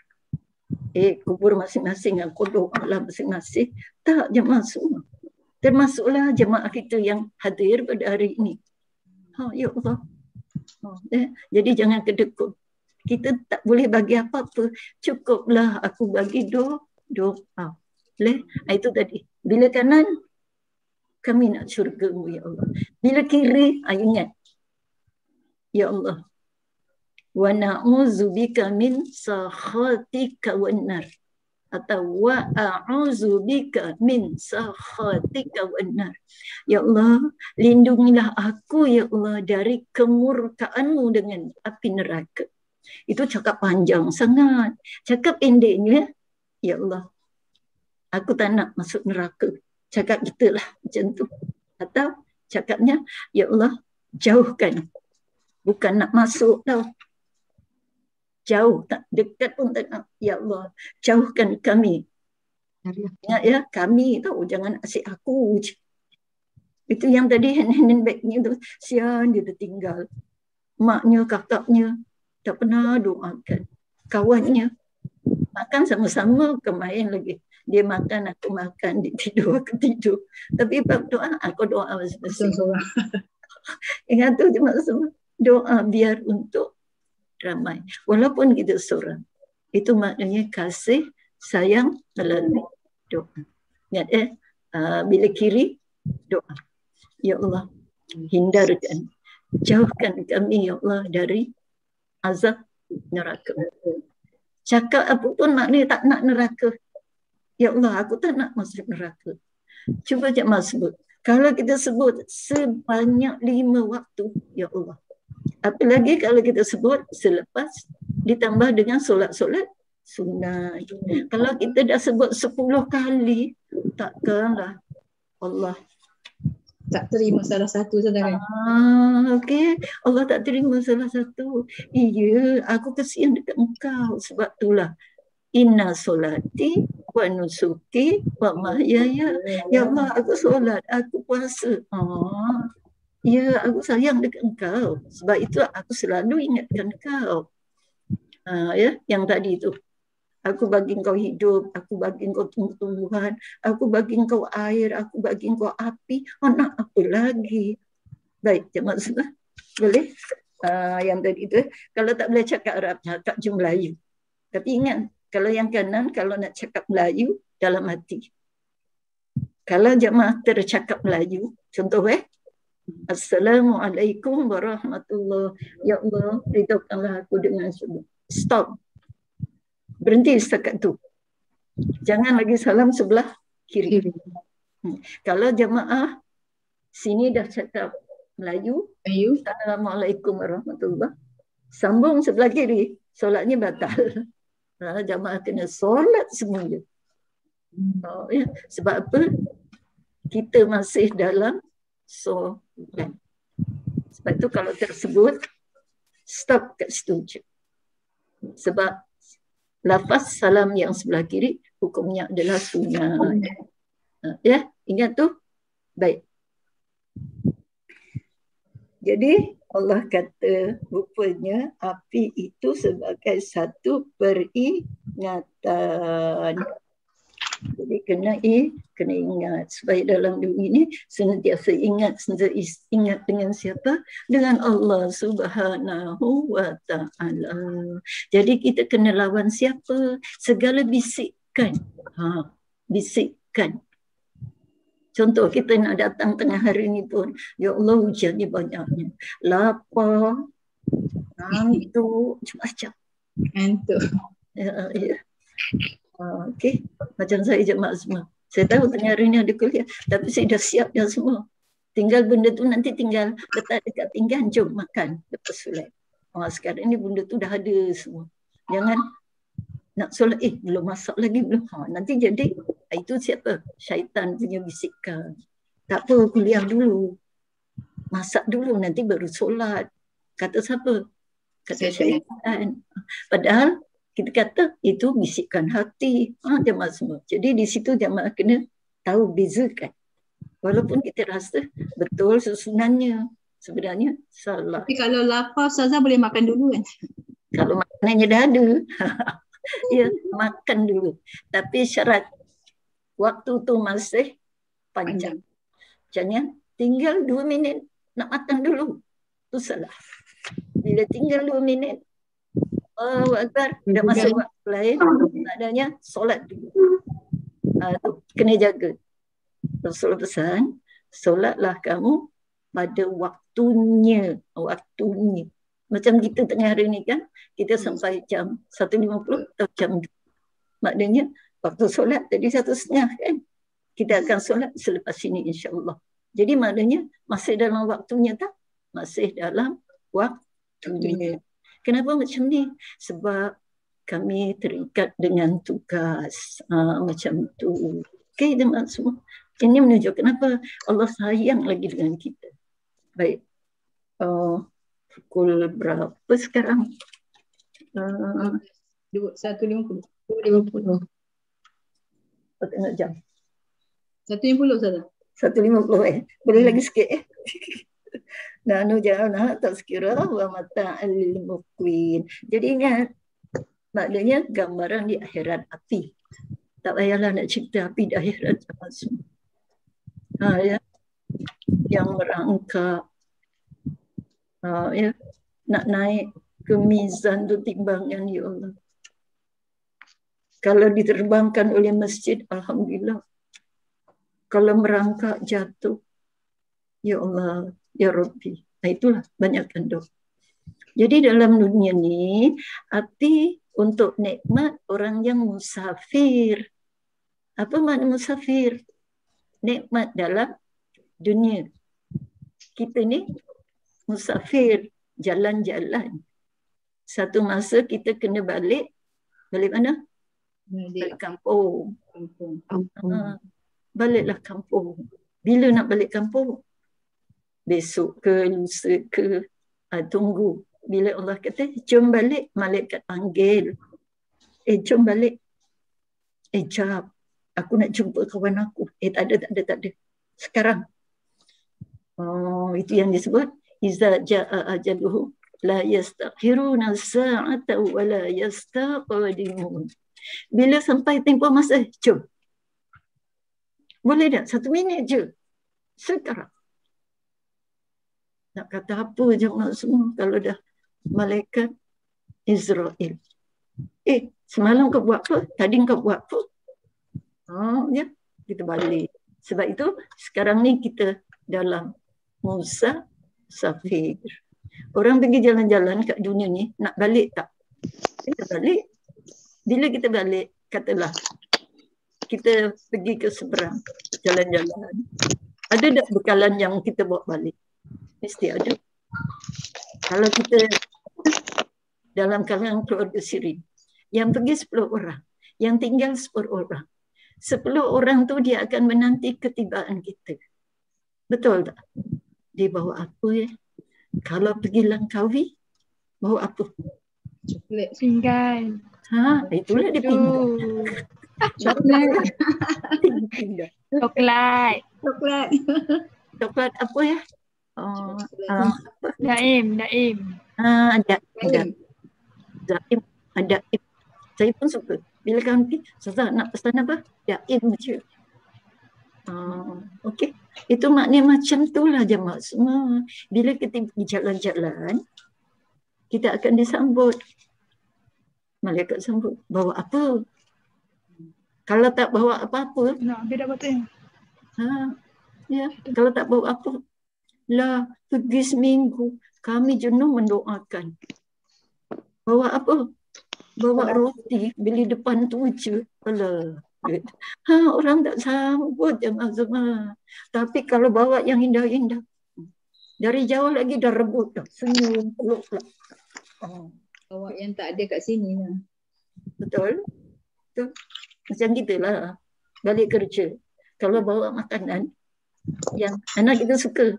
Kubur masing-masing, aku doalah masing-masing. Tak, jemaah semua. Termasuklah jemaah kita yang hadir pada hari ini. Ya Allah. Jadi jangan kedekut. Kita tak boleh bagi apa-apa. Cukuplah aku bagi doa. Itu tadi. Bila kanan, kami nak syurga-Mu, ya Allah. Bila kiri, ingat. Ya Allah. Wa na'udzubika min sakhatika wan nar. Atau wa a'udzubika min sakhatika wan nar. Ya Allah, lindungilah aku, ya Allah, dari kemurkaan-Mu dengan api neraka. Itu cakap panjang sangat. Cakap pendeknya, ya Allah, aku tak nak masuk neraka. Cakap kita lah macam tu. Atau cakapnya, ya Allah, jauhkan. Bukan nak masuk tau. Jauh, tak dekat pun tak nak. Ya Allah, jauhkan kami. Ingat ya, kami tau. Jangan asyik aku je. Itu yang tadi handbagnya tu. Sian dia tertinggal. Maknya, kakaknya tak pernah doakan. Kawannya makan sama-sama, kemain lagi. Dia makan, aku makan. Dia tidur, aku tidur. Tapi bab doa, aku doa masing-masing. Ingat tu cuma semua. Doa biar untuk ramai. Walaupun kita seorang. Itu maknanya kasih, sayang melalui doa. Ingat bila kiri, doa. Ya Allah, hindarkan. Jauhkan kami, ya Allah, dari azab neraka. Cakap apa pun maknanya tak nak neraka. Ya Allah, aku tak nak masuk neraka. Cuba jemaah sebut. Kalau kita sebut sebanyak 5 waktu, ya Allah. Apalagi kalau kita sebut selepas ditambah dengan solat-solat sunat. Kalau kita dah sebut 10 kali, takkanlah Allah tak terima salah satu saudara. Okey. Allah tak terima salah satu. Iya, aku kesian dekat engkau. Sebab itulah. Inna solati wa nusuki wa mahyaya. Ya Allah, aku solat, aku puasa. Ya, aku sayang dekat engkau. Sebab itu aku selalu ingatkan engkau. Ya, yang tadi itu. Aku bagi engkau hidup, aku bagi engkau tumbuh-tumbuhan, aku bagi engkau air, aku bagi engkau api. Nak apa lagi? Baik, jemaah semua. Boleh? Yang tadi itu. Kalau tak boleh cakap Arab, cakap je Melayu. Tapi ingat, kalau yang kanan, kalau nak cakap Melayu, dalam hati. Kalau jemaah tercakap Melayu, contoh Assalamualaikum warahmatullahi. Ya Allah, beritahukanlah aku dengan semua. Stop. Berhenti setakat tu. Jangan lagi salam sebelah kiri. Kalau jemaah sini dah cakap Melayu, Assalamualaikum warahmatullahi. Sambung sebelah kiri, solatnya batal. Jemaah kena solat semuanya. Ya. Sebab apa? Kita masih dalam solat. Sebab itu kalau tersebut, stop kat situ je. Sebab lafaz salam yang sebelah kiri hukumnya adalah sunat. Ya, ingat tu? Baik. Jadi Allah kata rupanya api itu sebagai satu peringatan. Jadi kena ingat supaya dalam dunia ini senantiasa ingat dengan siapa? Dengan Allah Subhanahu wa taala. Jadi kita kena lawan siapa? Segala bisikan. Bisikan. Contoh kita nak datang tengah hari ni pun, ya Allah hujannya banyaknya. Lapar, ngantuk, macam-macam. Ngantuk. Ya. Okey, macam saya jemaah semua. Saya tahu tengah hari ni ada kuliah, tapi saya dah siap dah semua. Tinggal benda tu nanti tinggal letak dekat pinggan, jom makan lepas solat. Sekarang ni benda tu dah ada semua. Jangan nak solat, belum masak lagi belum. Nanti jadi itu siapa? Syaitan punya bisikan. Tak apa, kuliah dulu. Masak dulu, nanti baru solat. Kata siapa? Kata syaitan. Padahal kita kata itu bisikan hati. Jemaah semua. Jadi di situ jemaah kena tahu bezakan. Walaupun kita rasa betul susunannya, sebenarnya salah. Tapi kalau lapar, Ustazah boleh makan dulu kan? Kalau makanannya dah ada. Ya, makan dulu. Tapi syarat waktu tu masih panjang. Jangan tinggal 2 minit nak makan dulu. Tu salah. Bila tinggal 2 minit, Akbar, dah masuk waktu lain, maknanya solat dulu. Tu kena jaga. Rasulullah pesan, solatlah kamu pada waktunya. Waktunya. Macam kita tengah hari ni kan, kita sampai jam 1.50 atau jam 2. Maknanya waktu solat tadi 1.30 kan. Kita akan solat selepas ini insya-Allah. Jadi maknanya masih dalam waktunya tak? Masih dalam waktunya. Kenapa macam ni? Sebab kami terikat dengan tugas. Macam tu. Okey, teman semua. Ini menunjukkan kenapa Allah sayang lagi dengan kita. Baik. Pukul berapa sekarang? 1.50. 2.50. Tengok jam. 1.50 Ustazah. 1.50 Boleh lagi sikit Nanu jana tazkirah wa mata'al lil muqwin. Jadi ingat, maknanya gambaran di akhirat api. Tak payahlah nak cerita api di akhirat semua. Ya. Yang merangkak ya, nak naik ke mizan tu timbangan, ya Allah. Kalau diterbangkan oleh masjid, alhamdulillah. Kalau merangkak jatuh, ya Allah, ya Rabbi. Itulah banyakkan doa. Jadi dalam dunia ni, api untuk nikmat orang yang musafir. Apa makna musafir? Nikmat dalam dunia. Kita ni musafir, jalan-jalan. Satu masa kita kena balik. Balik mana? Balik kampung. Baliklah kampung. Bila nak balik kampung? Besok ke, lusa ke? Tunggu. Bila Allah kata, jom balik, malaikat panggil. Jom balik. Jap. Aku nak jumpa kawan aku. Tak ada. Sekarang. Itu yang disebut. Iza ja'a ajaluhu la yastakhiruna sa'ata wa la yastaqdimun. Bila sampai tempoh masa, jom. Boleh tak? 1 minit je. Sekarang. Nak kata apa jemaah semua kalau dah malaikat Israel. Semalam kau buat apa? Tadi kau buat apa? Ya, kita balik. Sebab itu sekarang ni kita dalam musafir. Orang pergi jalan-jalan kat dunia ni, nak balik tak? Kita balik. Bila kita balik, katalah kita pergi ke seberang, jalan-jalan. Ada tak bekalan yang kita bawa balik? Mesti ada. Kalau kita dalam kalangan keluarga Sirin, yang pergi 10 orang, yang tinggal 10 orang. 10 orang tu dia akan menanti ketibaan kita. Betul tak? Dia bawa apa ya? Kalau pergi Langkawi, bawa apa? Coklat. Pinggan. Itulah dia pinggan. Coklat. Pinggan. Coklat. Coklat. Coklat apa ya? Daim. Daim. Saya pun suka. Bila kawan pergi, Ustazah nak pesan apa? Daim je. Okey. Itu maknanya macam itulah jemaah semua. Bila kita pergi jalan-jalan, kita akan disambut. Malaikat sambut. Bawa apa? Kalau tak bawa apa-apa. Nak beda betul. Ya, kalau tak bawa apa. Lah, pergi seminggu. Kami jenuh mendoakan. Bawa apa? Bawa roti. Beli depan tu je. Alah. Orang tak sambut jemaah semua. Tapi kalau bawa yang indah-indah, dari jauh lagi dah rebut dah. Senyum, peluk lah. Oh, Awak yang tak ada kat sini lah. betul. Betul. Macam gitulah. Balik kerja. Kalau bawa makanan yang anak kita suka,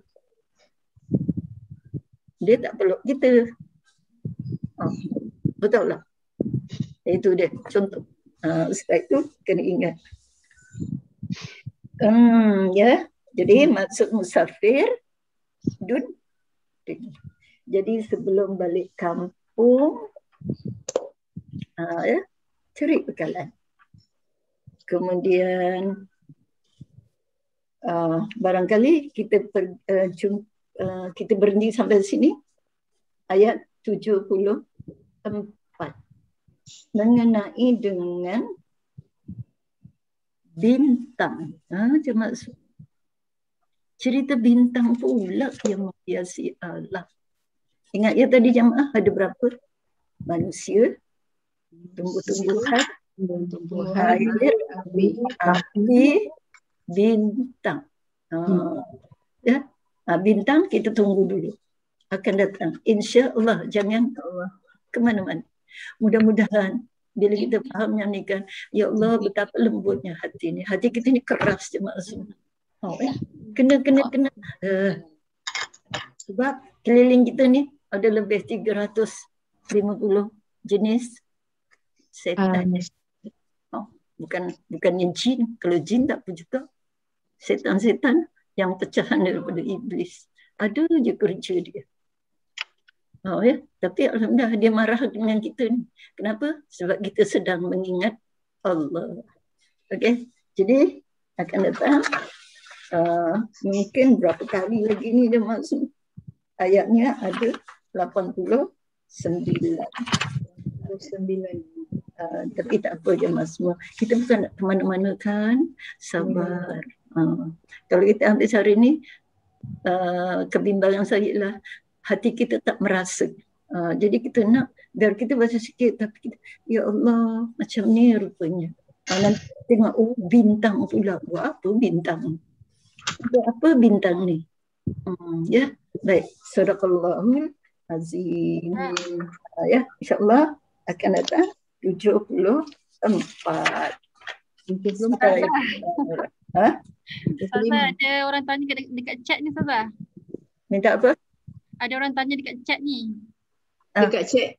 dia tak peluk kita. Oh, betul lah. Itu dia contoh. Sebab itu kena ingat. Ya. Jadi maksud musafir dun. Jadi sebelum balik kampung, cari bekalan. Kemudian barangkali kita kita berhenti sampai sini. Ayat 74 mengenai dengan bintang. Macam maksud cerita bintang pula yang menghiasi Allah. Ingat ya tadi jemaah ada berapa? Manusia, tumbuh-tumbuhan, air, api, bintang. Ya, bintang kita tunggu dulu. Akan datang. InsyaAllah jangan ke mana-mana. Mudah-mudahan bila kita faham yang ni kan, ya Allah betapa lembutnya hati ni. Hati kita ni keras jemaah semua. Kena. Sebab keliling kita ni ada lebih 350 jenis setan. Bukan yang jin. Kalau jin tak pun juga. Setan-setan yang pecahan daripada iblis. Ada je kerja dia. Ya. Tapi alhamdulillah dia marah dengan kita ni. Kenapa? Sebab kita sedang mengingat Allah. Okey. Jadi akan datang mungkin berapa kali lagi ni dia maksud. Ayatnya ada 89. Tapi tak apa je mas semua. Kita bukan nak ke mana-mana kan. Sabar. Kalau kita ambil hari ni, kebimbangan saya lah hati kita tak merasa. Jadi kita nak biar kita baca sikit tapi kita, ya Allah macam ni rupanya. Nanti tengok bintang pula. Buat apa bintang? Buat apa bintang ni? Ya, baik. Sadaqallahul azim. Ya, insya-Allah akan datang 74. Ustazah, ada orang tanya dekat chat ni Ustazah. Minta apa? Ada orang tanya dekat chat ni. Dekat chat.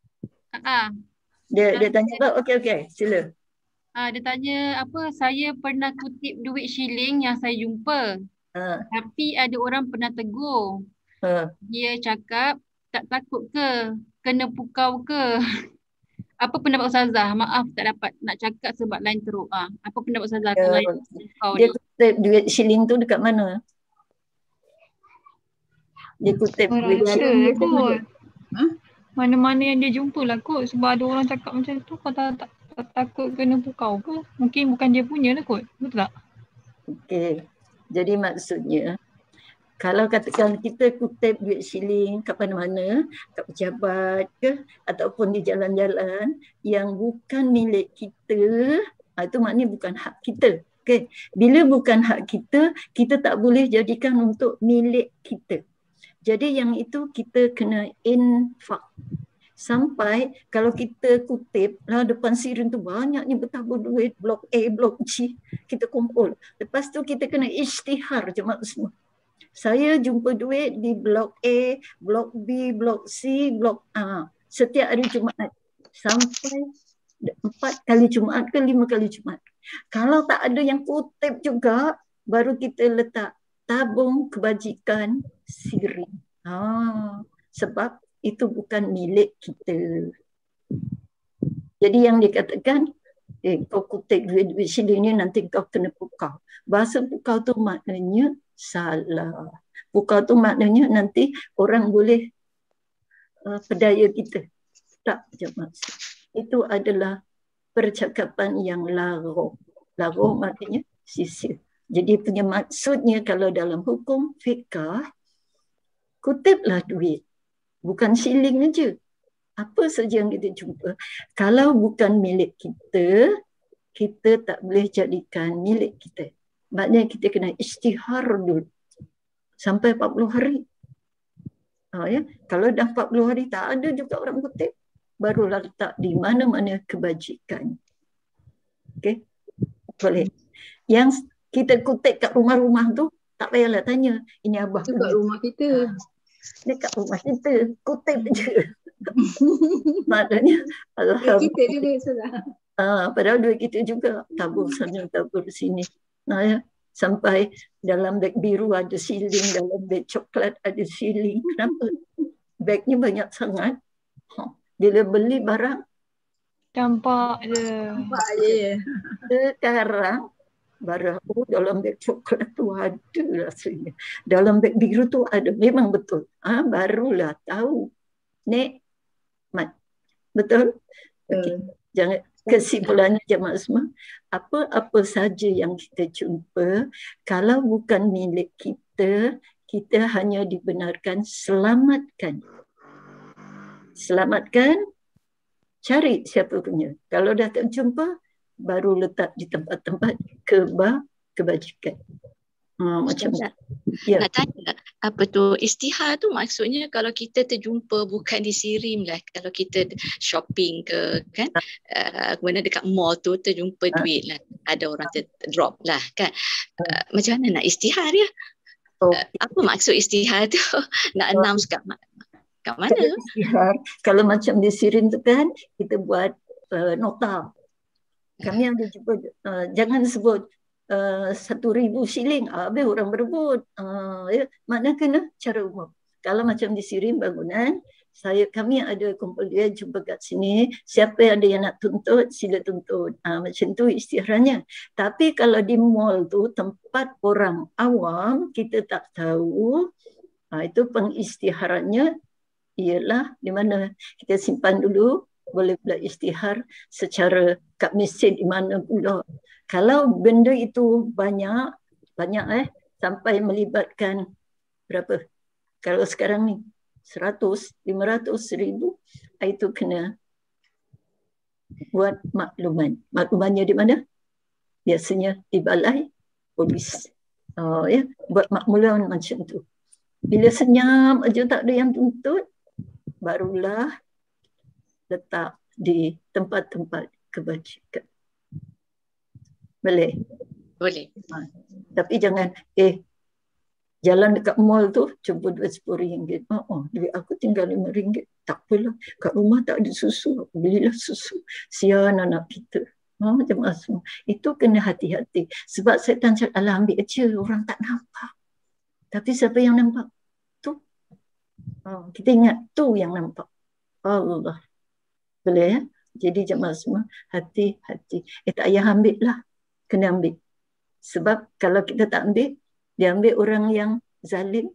Dia tanya apa? Okey, sila. Dia tanya apa, saya pernah kutip duit shilling yang saya jumpa. Tapi ada orang pernah tegur. Dia cakap, tak takut ke? Kena pukau ke? Apa pendapat Ustazah? Maaf tak dapat nak cakap sebab lain teruk. Apa pendapat Ustazah kalau pukau dia ni? kutip duit shilling tu dekat mana? Dia kutip duit shilling dekat mana? Mana-mana yang dia jumpa lah kot. Sebab ada orang cakap macam tu, kau tak takut kena pukau ke? Mungkin bukan dia punya lah kot. Betul tak? Okey. Jadi maksudnya, kalau katakan kita kutip duit shilling kat mana-mana, kat pejabat ke, ataupun di jalan-jalan yang bukan milik kita, itu maknanya bukan hak kita. Okay. Bila bukan hak kita, kita tak boleh jadikan untuk milik kita. Jadi yang itu kita kena infak. Sampai kalau kita kutip lah depan siren tu banyaknya bertabur duit, blok A, blok C, kita kumpul. Lepas tu kita kena isytihar jemaah semua. Saya jumpa duit di blok A, blok B, blok C, blok A. Setiap hari Jumaat. Sampai 4 kali Jumaat ke 5 kali Jumaat. Kalau tak ada yang kutip juga, baru kita letak tabung kebajikan siring. Sebab itu bukan milik kita. Jadi yang dikatakan, kau kutip duit shilling ni nanti kau kena pukau. Bahasa pukau tu maknanya salah. Pukau tu maknanya nanti orang boleh pedaya kita. Tak je maksud. Itu adalah percakapan yang lagho. Lagho maknanya sisir. Jadi punya maksudnya kalau dalam hukum fiqah, kutiplah duit. Bukan shilling aja. Apa saja yang kita jumpa. Kalau bukan milik kita, kita tak boleh jadikan milik kita. Maknanya kita kena isytihar dulu. Sampai 40 hari. Ya. Kalau dah 40 hari tak ada juga orang kutip, barulah letak di mana-mana kebajikan. Okey. Boleh. Yang kita kutip kat rumah-rumah tu, tak payahlah tanya. Ini abah Itu kat rumah kita. Dekat rumah kita. Kutip je. Maknanya, alhamdulillah. Kita juga salah. Padahal duit kita juga. Tabur sana, tabur sini. Ya. Sampai dalam beg biru ada siling, dalam beg coklat ada siling. Kenapa? Begnya banyak sangat. Bila beli barang, Nampak je. Sekarang barang dalam beg coklat tu ada rasanya. Dalam beg biru tu ada. Memang betul. Barulah tahu. Nikmat. Betul? Okay. Jangan. Kesimpulannya jemaah semua, apa-apa saja yang kita jumpa, kalau bukan milik kita, kita hanya dibenarkan selamatkan. Selamatkan, cari siapa punya. Kalau dah tak jumpa, baru letak di tempat-tempat kebajikan. Macam tu. Ya. Nak tanya, apa tu istihar tu maksudnya kalau kita terjumpa bukan di Sirim lah, kalau kita shopping ke kan, kemudian dekat mall tu terjumpa duit lah, ada orang drop lah kan, macam mana nak istihar ya? Apa maksud istihar tu? Nak announce kat mana? Istihar, kalau macam di Sirim tu kan, kita buat nota. Kami ada jumpa, jangan sebut 1,000 shilling, habis orang berebut. Ya, mana kena cara umum. Kalau macam di Sirim bangunan, kami ada kumpul dia jumpa kat sini, siapa ada yang nak tuntut, sila tuntut. Macam tu istiharanya. Tapi kalau di mall tu tempat orang awam, kita tak tahu, itu pengistiharannya ialah di mana kita simpan dulu, boleh pula istihar secara kat mesin di mana pula. Kalau benda itu banyak sampai melibatkan berapa? Kalau sekarang ni 100, 500, 1,000, itu kena buat makluman. Maklumannya di mana? Biasanya di balai polis. Ya, buat makluman macam tu. Bila senyap aja tak ada yang tuntut, barulah letak di tempat-tempat kebajikan. Boleh? Boleh. Tapi jangan, jalan dekat mall tu, jumpa duit RM10. Duit aku tinggal RM5. Tak apalah, kat rumah tak ada susu. Aku belilah susu. Sian anak kita. Jemaah semua. Itu kena hati-hati. Sebab syaitan cakap, alah ambil je, orang tak nampak. Tapi siapa yang nampak? Tu. Kita ingat, tu yang nampak. Allah. Boleh ya? Jadi jemaah semua, hati-hati. Tak payah ambil lah. Kena ambil. Sebab kalau kita tak ambil, dia ambil orang yang zalim.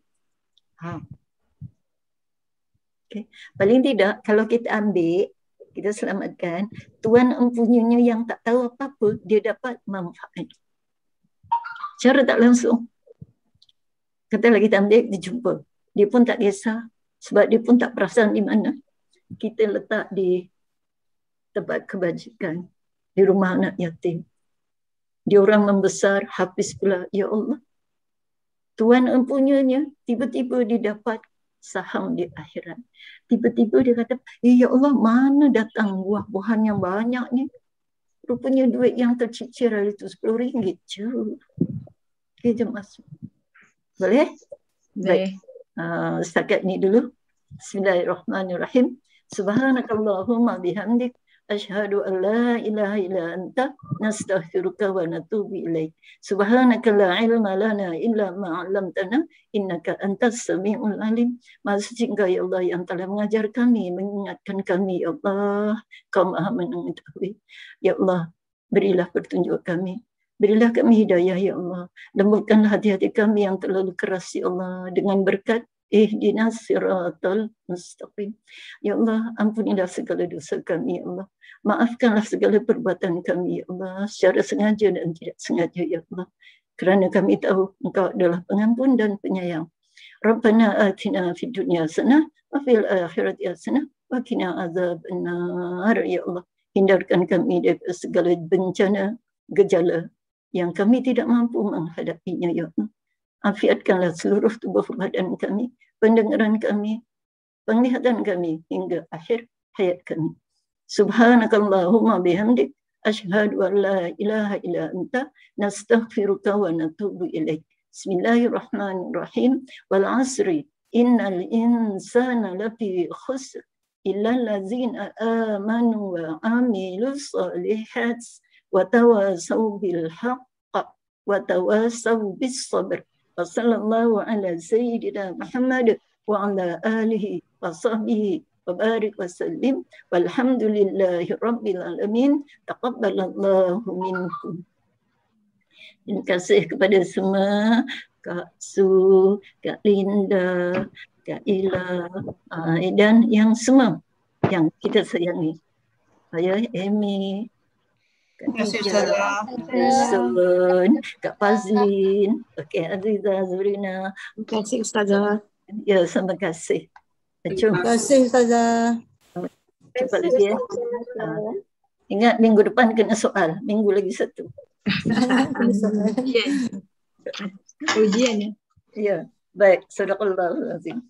Okay. Paling tidak, kalau kita ambil, kita selamatkan, tuan empunyanya yang tak tahu apa-apa, dia dapat manfaat. Cara tak langsung. Katalah kita ambil, dia jumpa. Dia pun tak kisah. Sebab dia pun tak perasan di mana. Kita letak di tempat kebajikan. Di rumah anak yatim. Dia orang membesar, habis pula, ya Allah. Tuan empunyanya, tiba-tiba dia dapat saham di akhirat. Tiba-tiba dia kata, ya Allah, mana datang buah-buahan yang banyak ni? Rupanya duit yang tercicir hari itu RM10 je. Okay, jom masuk. Boleh? Baik. Setakat ni dulu. Bismillahirrahmanirrahim. Subhanakallahumma bihamdik. Asyhadu an la ilaha illa anta nastaghfiruka wa natubu ilaik. Subhanaka la ilma lana illa ma 'allamtana innaka antas samiul alim. Maha suci Engkau ya Allah yang telah mengajar kami, mengingatkan kami ya Allah. Kau Maha mengetahui. Ya Allah, berilah petunjuk kami. Berilah kami hidayah ya Allah. Lembutkanlah hati-hati kami yang terlalu keras ya Allah dengan berkat ihdinas siratal mustaqim. Ya Allah, ampunilah segala dosa kami ya Allah. Maafkanlah segala perbuatan kami ya Allah, secara sengaja dan tidak sengaja ya Allah. Kerana kami tahu Engkau adalah pengampun dan penyayang. Rabbana atina fid dunya hasanah wa fil akhirati hasanah wa qina azabannar ya Allah. Hindarkan kami dari segala bencana, gejala yang kami tidak mampu menghadapinya ya Allah. Afiatkanlah seluruh tubuh badan kami, pendengaran kami, penglihatan kami hingga akhir hayat kami. Subhanakallahumma bihamdik asyhadu an la ilaha illa anta nastaghfiruka wa natubu ilaik. Bismillahirrahmanirrahim. Wal asri innal insana lafi khusr illa allazina amanu wa amilus solihat wa tawasaw bil haqq wa tawasaw bis sabr. Wa sallallahu ala sayyidina Muhammad wa ala alihi wa sahbihi wa barik wa sallim walhamdulillahi rabbil alamin. Taqabbalallahu minkum. Terima kasih kepada semua, Kak Su, Kak Linda, Kak Ila, dan yang semua yang kita sayangi. Saya Amy, Kak Ija, Sun, Kak Fazlin, Kak Aziza, Zurina. Terima kasih Ustazah. Ya, terima kasih. Terima kasih Ustazah. Jumpa lagi ya. Ingat minggu depan kena soal, minggu lagi satu. Ujian ya. Ya, baik. Sadaqallahul-azim.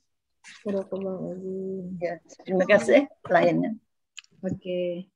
Sadaqallahul-azim. Ya, terima kasih lainnya. Okey.